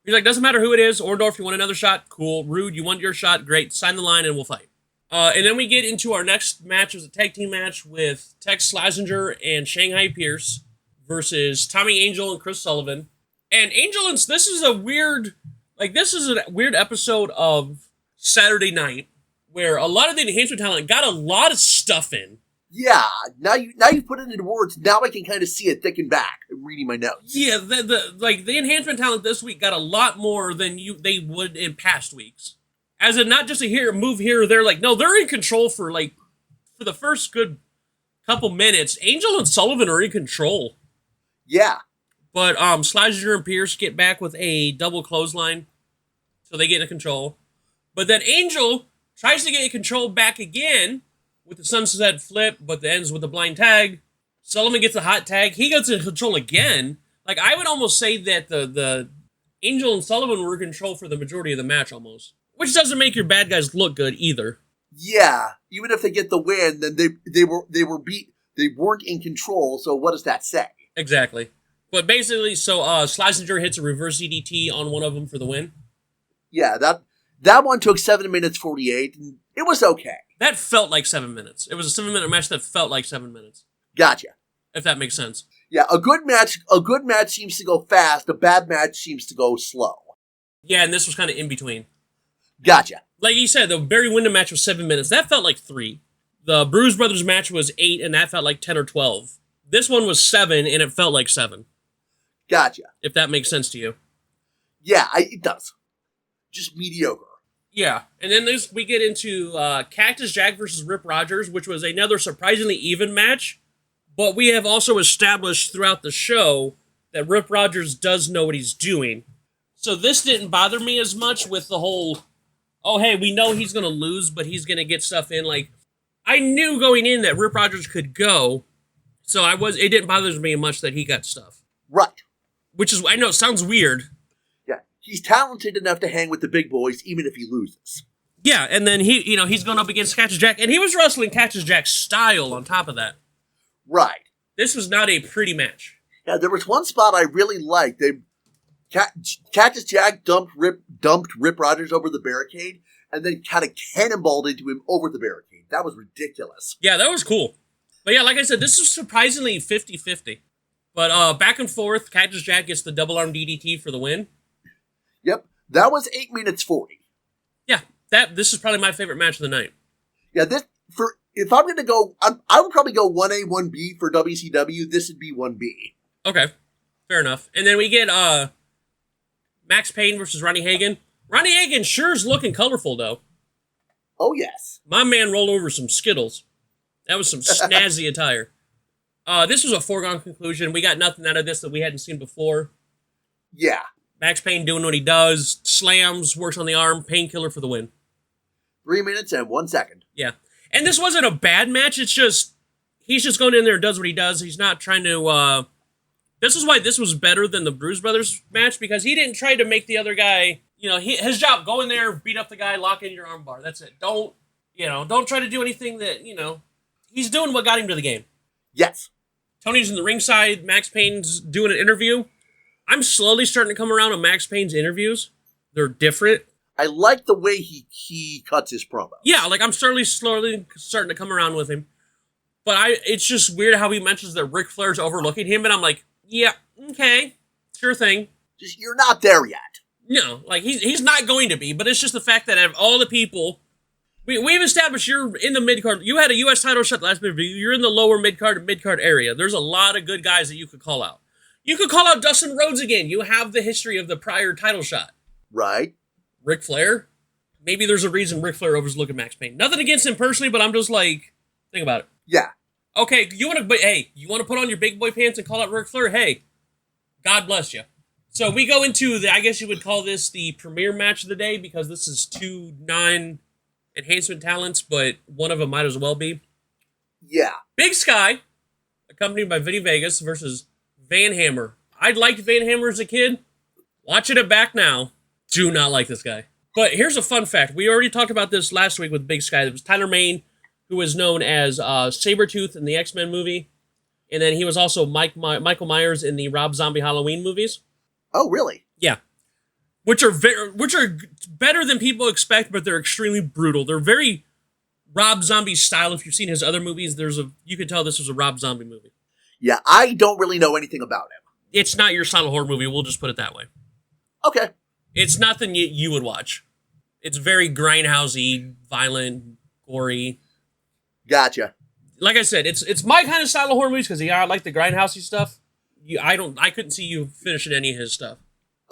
He's like, doesn't matter who it is. Orndorff, you want another shot? Cool. Rude, you want your shot? Great. Sign the line and we'll fight. And then we get into our next match. It was a tag team match with Tex Slazenger and Shanghai Pierce versus Tommy Angel and Chris Sullivan. And Angel and this is a weird episode of Saturday Night where a lot of the enhancement talent got a lot of stuff in. Yeah, now you put it into words. Now I can kind of see it thicken back. I'm reading my notes. Yeah, the enhancement talent this week got a lot more than they would in past weeks. As in not just a move here or there. Like, no, they're in control for the first good couple minutes. Angel and Sullivan are in control. Yeah. But Slazenger and Pierce get back with a double clothesline, so they get into control. But then Angel tries to get control back again with the sunset flip, but it ends with a blind tag. Sullivan gets a hot tag. He gets in control again. Like, I would almost say that the Angel and Sullivan were in control for the majority of the match almost. Which doesn't make your bad guys look good either. Yeah, even if they get the win, then they were beat. They weren't in control, so what does that say? Exactly. But basically, so Slazenger hits a reverse DDT on one of them for the win. Yeah, that one took 7 minutes 48, and it was okay. That felt like 7 minutes. It was a 7-minute match that felt like 7 minutes. Gotcha. If that makes sense. Yeah, a good match seems to go fast. A bad match seems to go slow. Yeah, and this was kind of in between. Gotcha. Like you said, the Barry Windham match was 7 minutes. That felt like 3. The Bruise Brothers match was 8, and that felt like 10 or 12. This one was 7, and it felt like 7. Gotcha. If that makes sense to you. Yeah, it does. Just mediocre. Yeah, and then we get into Cactus Jack versus Rip Rogers, which was another surprisingly even match. But we have also established throughout the show that Rip Rogers does know what he's doing. So this didn't bother me as much with the whole, oh, hey, we know he's going to lose, but he's going to get stuff in. Like, I knew going in that Rip Rogers could go, so it didn't bother me much that he got stuff. Right. Which is, I know, it sounds weird. Yeah, he's talented enough to hang with the big boys, even if he loses. Yeah, and then he's going up against Cactus Jack, and he was wrestling Cactus Jack's style on top of that. Right. This was not a pretty match. Yeah, there was one spot I really liked. Cactus Jack dumped Rip Rogers over the barricade, and then kind of cannonballed into him over the barricade. That was ridiculous. Yeah, that was cool. But yeah, like I said, this was surprisingly 50-50. But back and forth, Cactus Jack gets the double arm DDT for the win. Yep, that was 8 minutes 40. Yeah, this is probably my favorite match of the night. Yeah, if I'm going to go, I would probably go 1A, 1B for WCW. This would be 1B. Okay, fair enough. And then we get Max Payne versus Ronnie Hagen. Ronnie Hagen sure is looking colorful, though. Oh, yes. My man rolled over some Skittles. That was some snazzy attire. This was a foregone conclusion. We got nothing out of this that we hadn't seen before. Yeah. Max Payne doing what he does. Slams, works on the arm. Painkiller for the win. 3 minutes and 1 second. Yeah. And this wasn't a bad match. It's just, he's just going in there and does what he does. He's not trying to, this is why this was better than the Bruise Brothers match, because he didn't try to make the other guy, his job, go in there, beat up the guy, lock in your armbar. That's it. Don't try to do anything that, he's doing what got him to the game. Yes. Tony's in the ringside. Max Payne's doing an interview. I'm slowly starting to come around on Max Payne's interviews. They're different. I like the way he cuts his promo. Yeah, like I'm slowly starting to come around with him. But it's just weird how he mentions that Ric Flair's overlooking him, and I'm like, yeah, okay, sure thing. Just, you're not there yet. No, like he's not going to be, but it's just the fact that out of all the people, we've established you're in the mid-card. You had a U.S. title shot last movie. You're in the lower mid-card and mid-card area. There's a lot of good guys that you could call out. You could call out Dustin Rhodes again. You have the history of the prior title shot. Right. Ric Flair? Maybe there's a reason Ric Flair overlooking Max Payne. Nothing against him personally, but I'm just like, think about it. Yeah. Okay, you want to put on your big boy pants and call out Ric Flair? Hey, God bless you. So we go into I guess you would call this the premier match of the day, because this is 2 non-enhancement talents, but one of them might as well be. Yeah. Big Sky, accompanied by Vinny Vegas, versus Van Hammer. I liked Van Hammer as a kid. Watching it back now, do not like this guy. But here's a fun fact. We already talked about this last week with Big Sky. It was Tyler Mane, who was known as Sabretooth in the X-Men movie. And then he was also Michael Myers in the Rob Zombie Halloween movies. Oh, really? Yeah. Which are better than people expect, but they're extremely brutal. They're very Rob Zombie style. If you've seen his other movies, you can tell this was a Rob Zombie movie. Yeah, I don't really know anything about him. It's not your style of horror movie. We'll just put it that way. Okay. It's nothing you would watch. It's very grindhousey, violent, gory. Gotcha. Like I said, it's my kind of style of horror movies because I like the grindhousey stuff. I couldn't see you finishing any of his stuff.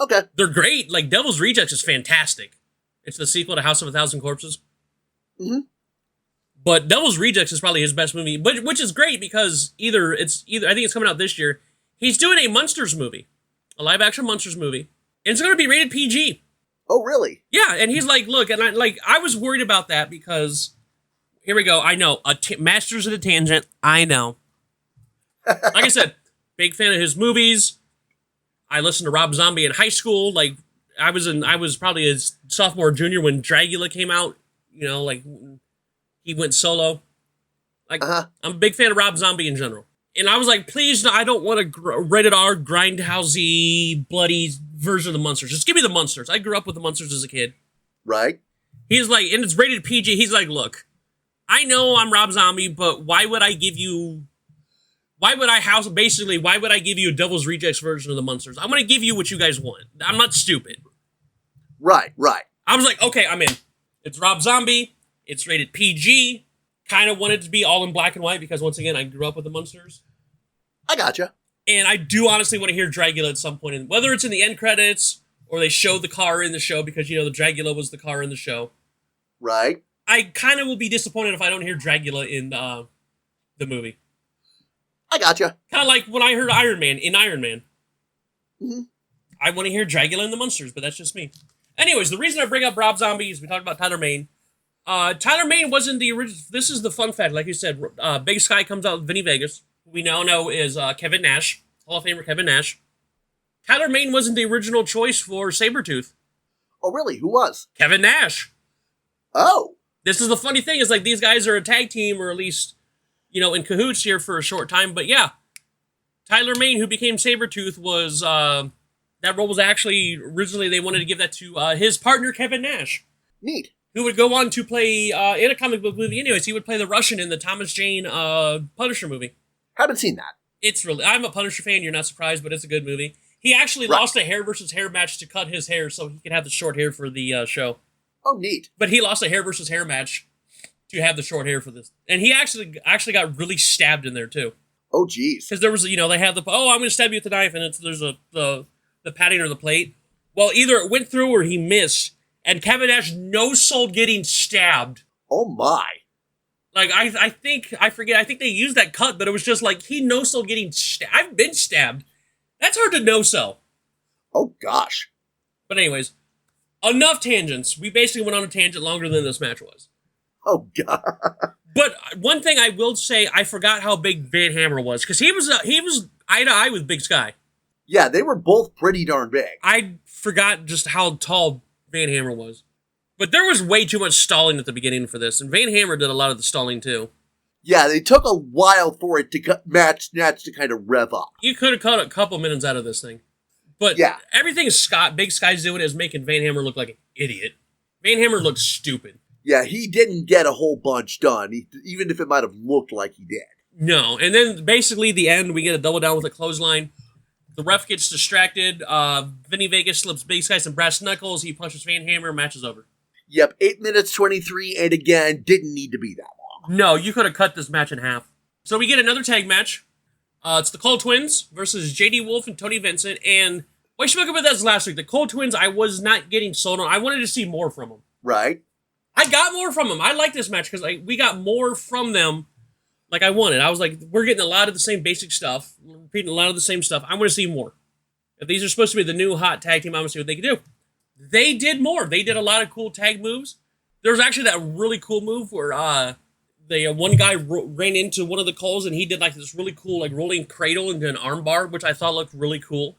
Okay. They're great. Like Devil's Rejects is fantastic. It's the sequel to House of a Thousand Corpses. Mm-hmm. But Devil's Rejects is probably his best movie, which is great because either I think it's coming out this year. He's doing a Monsters movie, a live action Monsters movie, and it's going to be rated PG. Oh, really? Yeah, and he's like, look, and I was worried about that because here we go. I know Masters of the Tangent. I know. Like I said, big fan of his movies. I listened to Rob Zombie in high school. Like I was probably a sophomore, junior when Dragula came out. You know, like he went solo. Like I'm a big fan of Rob Zombie in general. And I was like, please, no, I don't want a rated R, grindhousey, bloody version of the Munsters. Just give me the Munsters. I grew up with the Munsters as a kid. Right. He's like, and it's rated PG. He's like, look, I know I'm Rob Zombie, but why would I give you a Devil's Rejects version of the Munsters? I'm going to give you what you guys want. I'm not stupid. Right. I was like, okay, I'm in. It's Rob Zombie. It's rated PG. Kind of wanted to be all in black and white because, once again, I grew up with the Munsters. I gotcha. And I do honestly want to hear Dragula at some point, whether it's in the end credits or they show the car in the show because, you know, the Dragula was the car in the show. Right. I kind of will be disappointed if I don't hear Dragula in the movie. I gotcha. Kind of like when I heard Iron Man in Iron Man. Mm-hmm. I want to hear Dragula in the Munsters, but that's just me. Anyways, the reason I bring up Rob Zombie is we talked about Tyler Mane. Tyler Mane wasn't the original. This is the fun fact. Like you said, Big Sky comes out with Vinny Vegas, who we now know is Kevin Nash, Hall of Famer Kevin Nash. Tyler Mane wasn't the original choice for Sabretooth. Oh, really? Who was? Kevin Nash. Oh. This is the funny thing, is like these guys are a tag team, or at least, you know, in cahoots here for a short time. But yeah, Tyler Mane, who became Sabretooth, was, that role was actually, originally they wanted to give that to his partner, Kevin Nash. Neat. Who would go on to play, in a comic book movie anyways, he would play the Russian in the Thomas Jane Punisher movie. Haven't seen that. It's really, I'm a Punisher fan, you're not surprised, but it's a good movie. He actually lost a hair versus hair match to cut his hair so he could have the short hair for the show. Oh, neat. But he lost a hair versus hair match to have the short hair for this. And he actually got really stabbed in there, too. Oh, geez. Because there was, you know, they have I'm going to stab you with the knife, and there's the padding or the plate. Well, either it went through or he missed, and Kevin Nash no-sold getting stabbed. Oh, my. Like, I think they used that cut, but it was just like, he no-sold getting stabbed. I've been stabbed. That's hard to no-sell. Oh, gosh. But anyways, enough tangents. We basically went on a tangent longer than this match was. Oh, God. But one thing I will say, I forgot how big Van Hammer was, because he was eye to eye with Big Sky. Yeah, they were both pretty darn big. I forgot just how tall Van Hammer was. But there was way too much stalling at the beginning for this, and Van Hammer did a lot of the stalling too. Yeah, they took a while for it to match to kind of rev up. You could have cut a couple minutes out of this thing. But yeah, everything Big Sky's doing is making Van Hammer look like an idiot. Van Hammer looks stupid. Yeah, he didn't get a whole bunch done, even if it might have looked like he did. No, and then basically the end, we get a double down with a clothesline. The ref gets distracted. Vinny Vegas slips Big Sky some brass knuckles. He punches Van Hammer. Match is over. Yep, 8 minutes 23, and again, didn't need to be that long. No, you could have cut this match in half. So we get another tag match. It's the Cole Twins versus J.D. Wolf and Tony Vincent. And we spoke about this last week. The Cole Twins, I was not getting sold on. I wanted to see more from them. Right. I got more from them. I like this match because we got more from them like I wanted. I was like, we're getting a lot of the same basic stuff. We're repeating a lot of the same stuff. I want to see more. If these are supposed to be the new hot tag team, I want to see what they can do. They did more. They did a lot of cool tag moves. There was actually that really cool move where one guy ran into one of the Coles and he did like this really cool like rolling cradle into an armbar, which I thought looked really cool.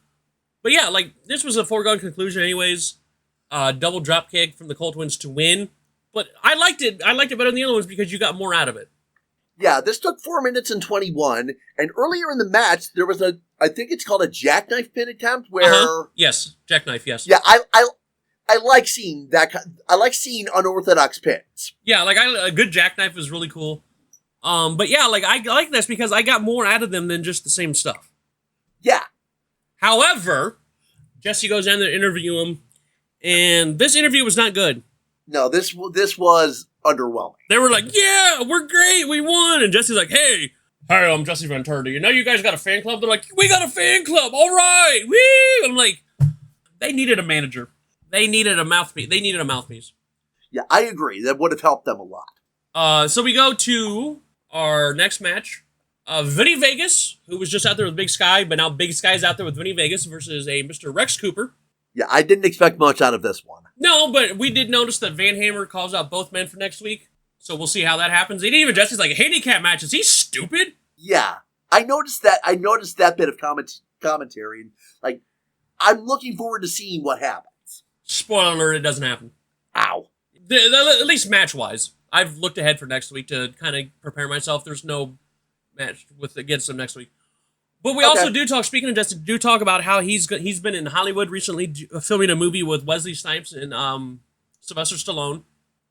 But yeah, like this was a foregone conclusion anyways. Double drop kick from the Cole Twins to win. But I liked it. I liked it better than the other ones because you got more out of it. Yeah, this took 4 minutes and 21. And earlier in the match, there was I think it's called a jackknife pin attempt where... Yes, jackknife, yes. Yeah, I like seeing that. I like seeing unorthodox pins. Yeah, like a good jackknife is really cool. But yeah, like I like this because I got more out of them than just the same stuff. Yeah. However, Jesse goes down there to interview him, and this interview was not good. No, this was underwhelming. They were like, yeah, we're great, we won. And Jesse's like, hey, I'm Jesse Ventura. You know you guys got a fan club? They're like, we got a fan club, all right, woo! I'm like, they needed a manager. They needed a mouthpiece. Yeah, I agree. That would have helped them a lot. So we go to our next match. Vinny Vegas, who was just out there with Big Sky, but now Big Sky's out there with Vinny Vegas versus a Mr. Rex Cooper. Yeah, I didn't expect much out of this one. No, but we did notice that Van Hammer calls out both men for next week. So we'll see how that happens. And even Jesse's like, handicap match, is he stupid? Yeah, I noticed that bit of commentary. And, like, I'm looking forward to seeing what happens. Spoiler alert, it doesn't happen. Ow. At least match-wise. I've looked ahead for next week to kind of prepare myself. There's no match against him next week. But we also do talk, speaking of Justin, do talk about how he's been in Hollywood recently filming a movie with Wesley Snipes and Sylvester Stallone,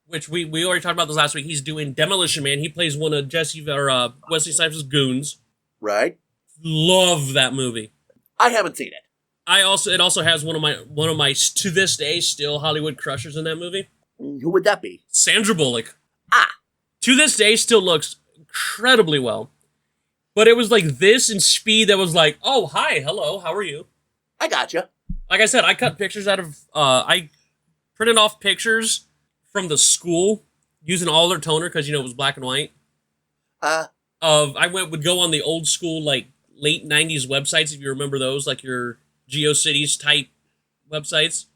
which we already talked about this last week. He's doing Demolition Man. He plays one of Wesley Snipes' goons. Right. Love that movie. I haven't seen it. It also has one of my to this day still Hollywood crushers in that movie. Who would that be? Sandra Bullock. Ah. To this day still looks incredibly well. But it was like this in speed that was like, oh, hi, hello, how are you? I gotcha. Like I said, I cut pictures out of, I printed off pictures from the school using all their toner because, it was black and white. I would go on the old school, like, late 90s websites, if you remember those, like your GeoCities type websites.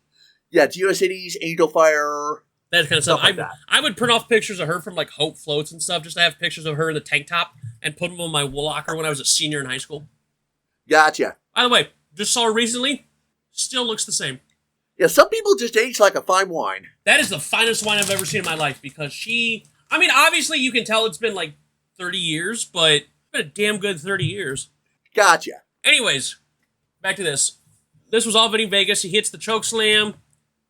Yeah, GeoCities, Angel Fire. That kind of stuff. Like that. I would print off pictures of her from, like, Hope Floats and stuff, just to have pictures of her in the tank top and put them on my locker when I was a senior in high school. Gotcha. By the way, just saw her recently. Still looks the same. Yeah, some people just age like a fine wine. That is the finest wine I've ever seen in my life because obviously you can tell it's been like 30 years, but it's been a damn good 30 years. Gotcha. Anyways, back to this. This was all Vinny Vegas. He hits the choke slam,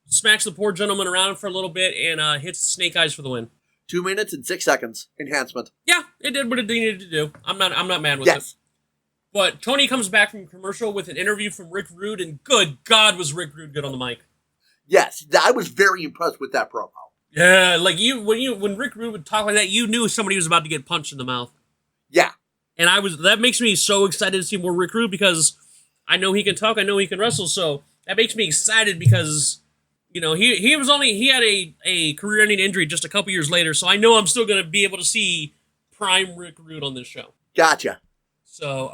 smacks the poor gentleman around for a little bit, and hits the snake eyes for the win. 2 minutes and 6 seconds. Enhancement. Yeah, it did what it needed to do. I'm not mad with it. But Tony comes back from commercial with an interview from Rick Rude, and good God, was Rick Rude good on the mic. Yes, I was very impressed with that promo. Yeah, like when Rick Rude would talk like that, you knew somebody was about to get punched in the mouth. Yeah. And that makes me so excited to see more Rick Rude because I know he can talk, I know he can wrestle, so that makes me excited because he had a career-ending injury just a couple years later, so I know I'm still going to be able to see prime Rick Rude on this show. Gotcha. So,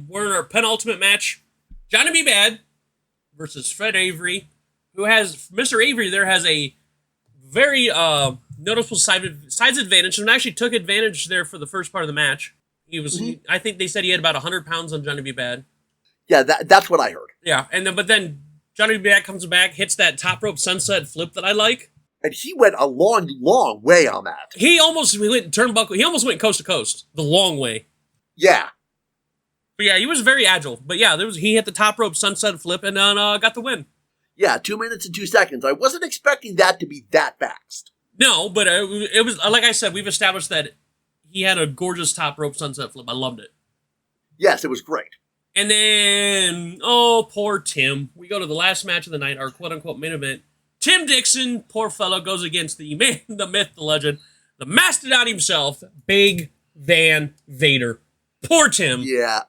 we're in our penultimate match. Johnny B. Bad versus Fred Avery, who has, Mr. Avery there has a very noticeable size advantage, and actually took advantage there for the first part of the match. I think they said he had about 100 pounds on Johnny B. Bad. Yeah, that's what I heard. Yeah, but then Johnny B. Bad comes back, hits that top rope sunset flip that I like. And he went a long, long way on that. He went turnbuckle. He almost went coast to coast, the long way. Yeah. But yeah, he was very agile. But yeah, he hit the top rope sunset flip and then got the win. Yeah, 2 minutes and 2 seconds. I wasn't expecting that to be that fast. No, but it was, like I said, we've established that he had a gorgeous top rope sunset flip. I loved it. Yes, it was great. And then, oh, poor Tim. We go to the last match of the night, our quote-unquote main event. Tim Dixon, poor fellow, goes against the man, the myth, the legend, the mastodon himself, Big Van Vader. Poor Tim. Yeah.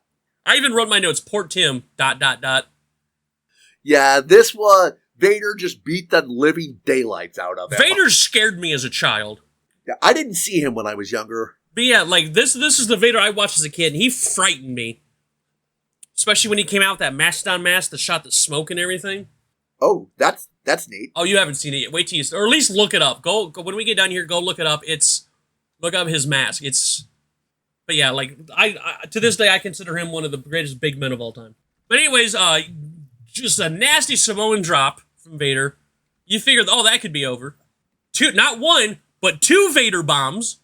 I even wrote my notes, poor Tim, ... Yeah, this was, Vader just beat the living daylights out of him. Vader scared me as a child. Yeah, I didn't see him when I was younger. But yeah, like, this is the Vader I watched as a kid, and he frightened me. Especially when he came out with that mastodon mask that shot the smoke and everything. Oh, that's neat. Oh, you haven't seen it yet. Wait till or at least look it up. Go when we get done here, go look it up. Look up his mask. But yeah, like, I to this day, I consider him one of the greatest big men of all time. But anyways, just a nasty Samoan drop from Vader. You figured, that could be over. Not one, but 2 Vader bombs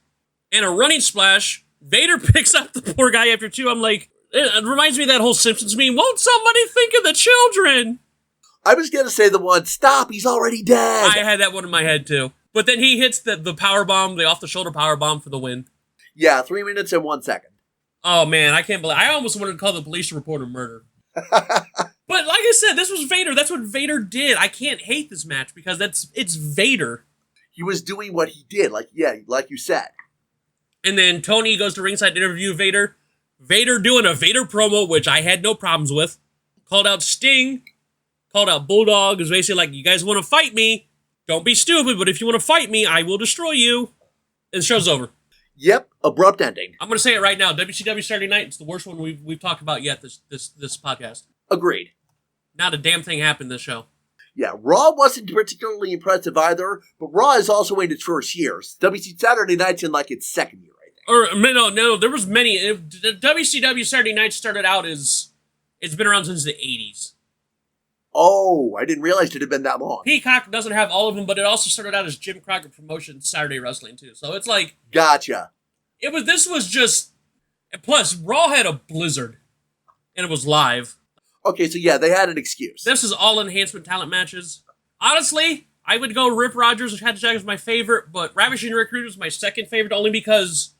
and a running splash. Vader picks up the poor guy after 2. I'm like, it reminds me of that whole Simpsons meme. Won't somebody think of the children? I was going to say the one, stop, he's already dead. I had that one in my head too. But then he hits the power bomb, the off-the-shoulder power bomb for the win. Yeah, 3 minutes and 1 second. Oh man, I can't believe I almost wanted to call the police to report a murder. But like I said, this was Vader. That's what Vader did. I can't hate this match because it's Vader. He was doing what he did, like you said. And then Tony goes to ringside to interview Vader. Vader doing a Vader promo, which I had no problems with. Called out Sting. Called out Bulldog. It was basically like, you guys want to fight me? Don't be stupid, but if you want to fight me, I will destroy you. And the show's over. Yep, abrupt ending. I'm going to say it right now. WCW Saturday Night, it's the worst one we've talked about yet this podcast. Agreed. Not a damn thing happened this show. Yeah, Raw wasn't particularly impressive either, but Raw is also in its first year. WC Saturday Night's in like its second year, I think. Or, no, there was many. WCW Saturday Night started out as, it's been around since the 80s. Oh, I didn't realize it had been that long. Peacock doesn't have all of them, but it also started out as Jim Crockett Promotions Saturday Wrestling, too. So it's like... Gotcha. This was just... Plus, Raw had a blizzard, and it was live. Okay, so yeah, they had an excuse. This is all enhancement talent matches. Honestly, I would go Rip Rogers, which had to check as my favorite, but Ravishing Rick Rude was my second favorite, only because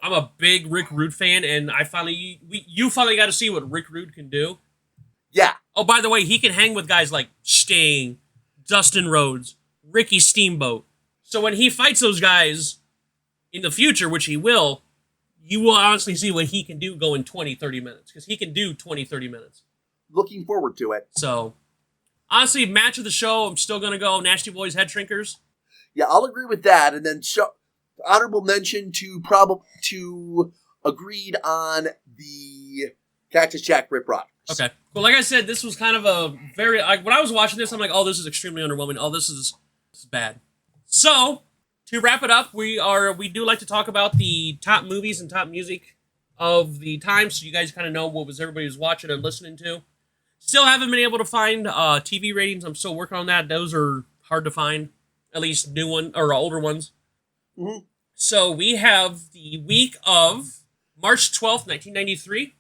I'm a big Rick Rude fan, and you finally got to see what Rick Rude can do. Yeah. Oh, by the way, he can hang with guys like Sting, Dustin Rhodes, Ricky Steamboat. So when he fights those guys in the future, which he will, you will honestly see what he can do go in 20, 30 minutes. Because he can do 20, 30 minutes. Looking forward to it. So, honestly, match of the show, I'm still going to go Nasty Boys Head Shrinkers. Yeah, I'll agree with that. And then honorable mention to agreed on the Cactus Jack Rip Rogers. Okay. Well, like I said, this was kind of a very... when I was watching this, I'm like, oh, this is extremely underwhelming. Oh, this is bad. So, to wrap it up, we do like to talk about the top movies and top music of the time, so you guys kind of know what everybody was watching and listening to. Still haven't been able to find TV ratings. I'm still working on that. Those are hard to find, at least new one or older ones. Mm-hmm. So we have the week of March 12th, 1993.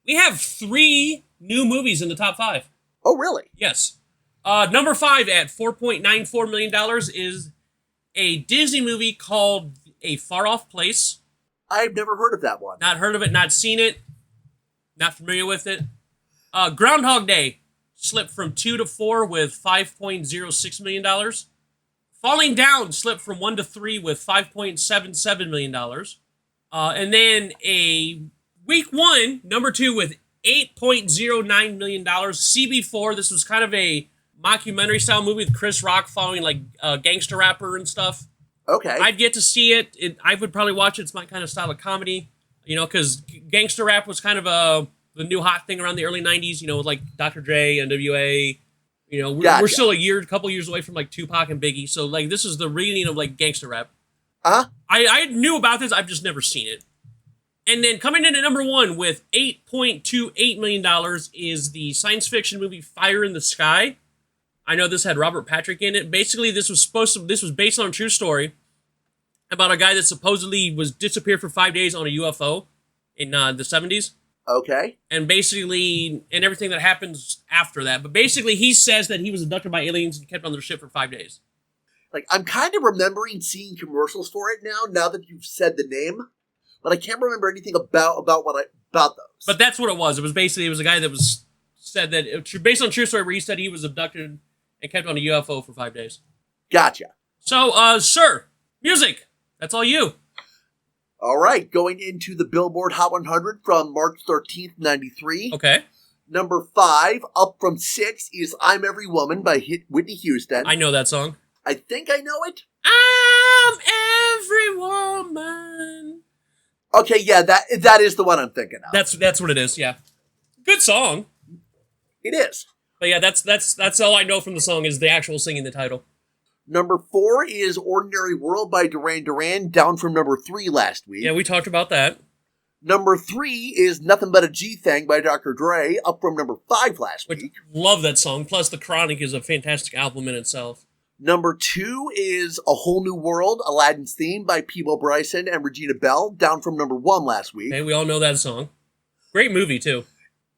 We have 3 new movies in the top 5. Oh, really? Yes. Number 5 at $4.94 million is a Disney movie called A Far Off Place. I've never heard of that one. Not heard of it, not seen it, not familiar with it. Groundhog Day slipped from 2 to 4 with $5.06 million. Falling Down slipped from 1 to 3 with $5.77 million. And then a week 1, number 2 with $8.09 million. CB4, this was kind of a mockumentary style movie with Chris Rock following like a gangster rapper and stuff. Okay. I'd get to see it. I would probably watch it. It's my kind of style of comedy, because gangster rap was kind of the new hot thing around the early 90s, with like Dr. Dre, NWA. We're still a couple years away from like Tupac and Biggie. So like this is the reading of like gangster rap. Uh-huh. I knew about this. I've just never seen it. And then coming in at number 1 with $8.28 million is the science fiction movie Fire in the Sky. I know this had Robert Patrick in it. Basically, this was based on a true story about a guy that supposedly was disappeared for 5 days on a UFO in the 70s. Okay. And basically, and everything that happens after that. But basically, he says that he was abducted by aliens and kept on their ship for 5 days. Like, I'm kind of remembering seeing commercials for it now that you've said the name, but I can't remember anything about those. But that's what it was. It was a guy that was said that it, based on a true story where he said he was abducted and kept on a UFO for 5 days. Gotcha. So, sir, music. That's all you. All right, going into the Billboard Hot 100 from March 13th, 93. Okay. Number 5, up from 6, is I'm Every Woman by Whitney Houston. I know that song. I think I know it. I'm every woman. Okay, yeah, that is the one I'm thinking of. That's what it is, yeah. Good song. It is. But yeah, that's all I know from the song is the actual singing the title. Number 4 is Ordinary World by Duran Duran, down from number 3 last week. Yeah, we talked about that. Number 3 is Nothing But a G-Thing by Dr. Dre, up from number 5 last week. Love that song. Plus, The Chronic is a fantastic album in itself. Number 2 is A Whole New World, Aladdin's Theme by Peebo Bryson and Regina Bell, down from number 1 last week. Okay, we all know that song. Great movie, too.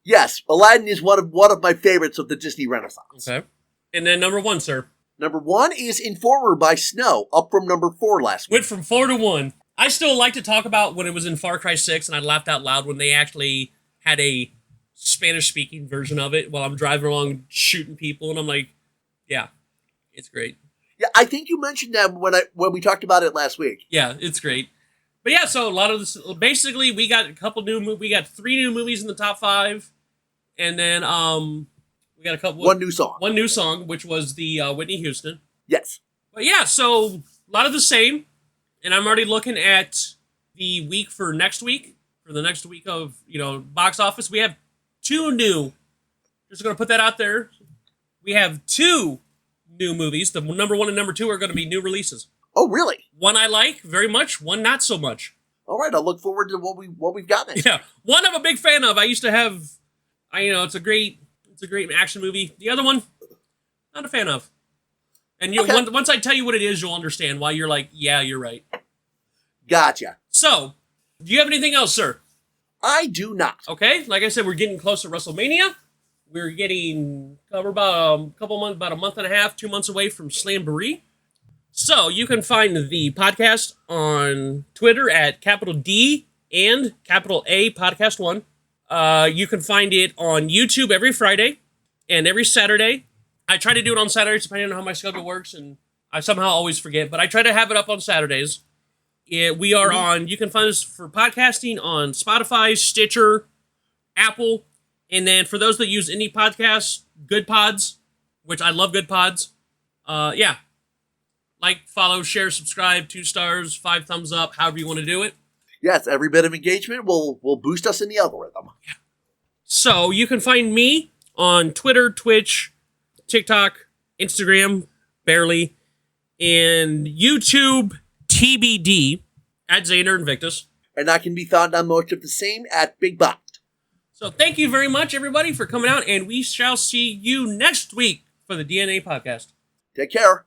Yes, Aladdin is one of my favorites of the Disney Renaissance. Okay. And then number 1, sir. Number 1 is Informer by Snow, up from number 4 last week. Went from 4 to 1. I still like to talk about when it was in Far Cry 6, and I laughed out loud when they actually had a Spanish-speaking version of it while I'm driving along shooting people, and I'm like, yeah, it's great. Yeah, I think you mentioned that when we talked about it last week. Yeah, it's great. But yeah, so a lot of this, basically, we got we got 3 new movies in the top 5, and then we got one new song, which was the Whitney Houston. Yes. But yeah, so a lot of the same, and I'm already looking at the week for next week, for the next week of, box office. We have 2 new, just going to put that out there. We have 2 new movies. The number 1 and number 2 are going to be new releases. Oh, really? One I like very much, one not so much. All right, I'll look forward to what we've got next. Yeah, one I'm a big fan of. I used to have, it's a great action movie. The other one, not a fan of. And once I tell you what it is, you'll understand why you're like, yeah, you're right. Gotcha. So, do you have anything else, sir? I do not. Okay, like I said, we're getting close to WrestleMania. We're getting about a month and a half, 2 months away from Slamboree. So you can find the podcast on Twitter at D and A Podcast 1. You can find it on YouTube every Friday and every Saturday. I try to do it on Saturdays depending on how my schedule works, and I somehow always forget, but I try to have it up on Saturdays. We are on, you can find us for podcasting on Spotify, Stitcher, Apple, and then for those that use any podcasts, Good Pods, which I love Good Pods. Yeah. Like, follow, share, subscribe, 2 stars, 5 thumbs up, however you want to do it. Yes, every bit of engagement will boost us in the algorithm. Yeah. So you can find me on Twitter, Twitch, TikTok, Instagram, barely, and YouTube, TBD, at Xander Invictus. And I can be found on most of the same at Big Bot. So thank you very much, everybody, for coming out, and we shall see you next week for the DNA podcast. Take care.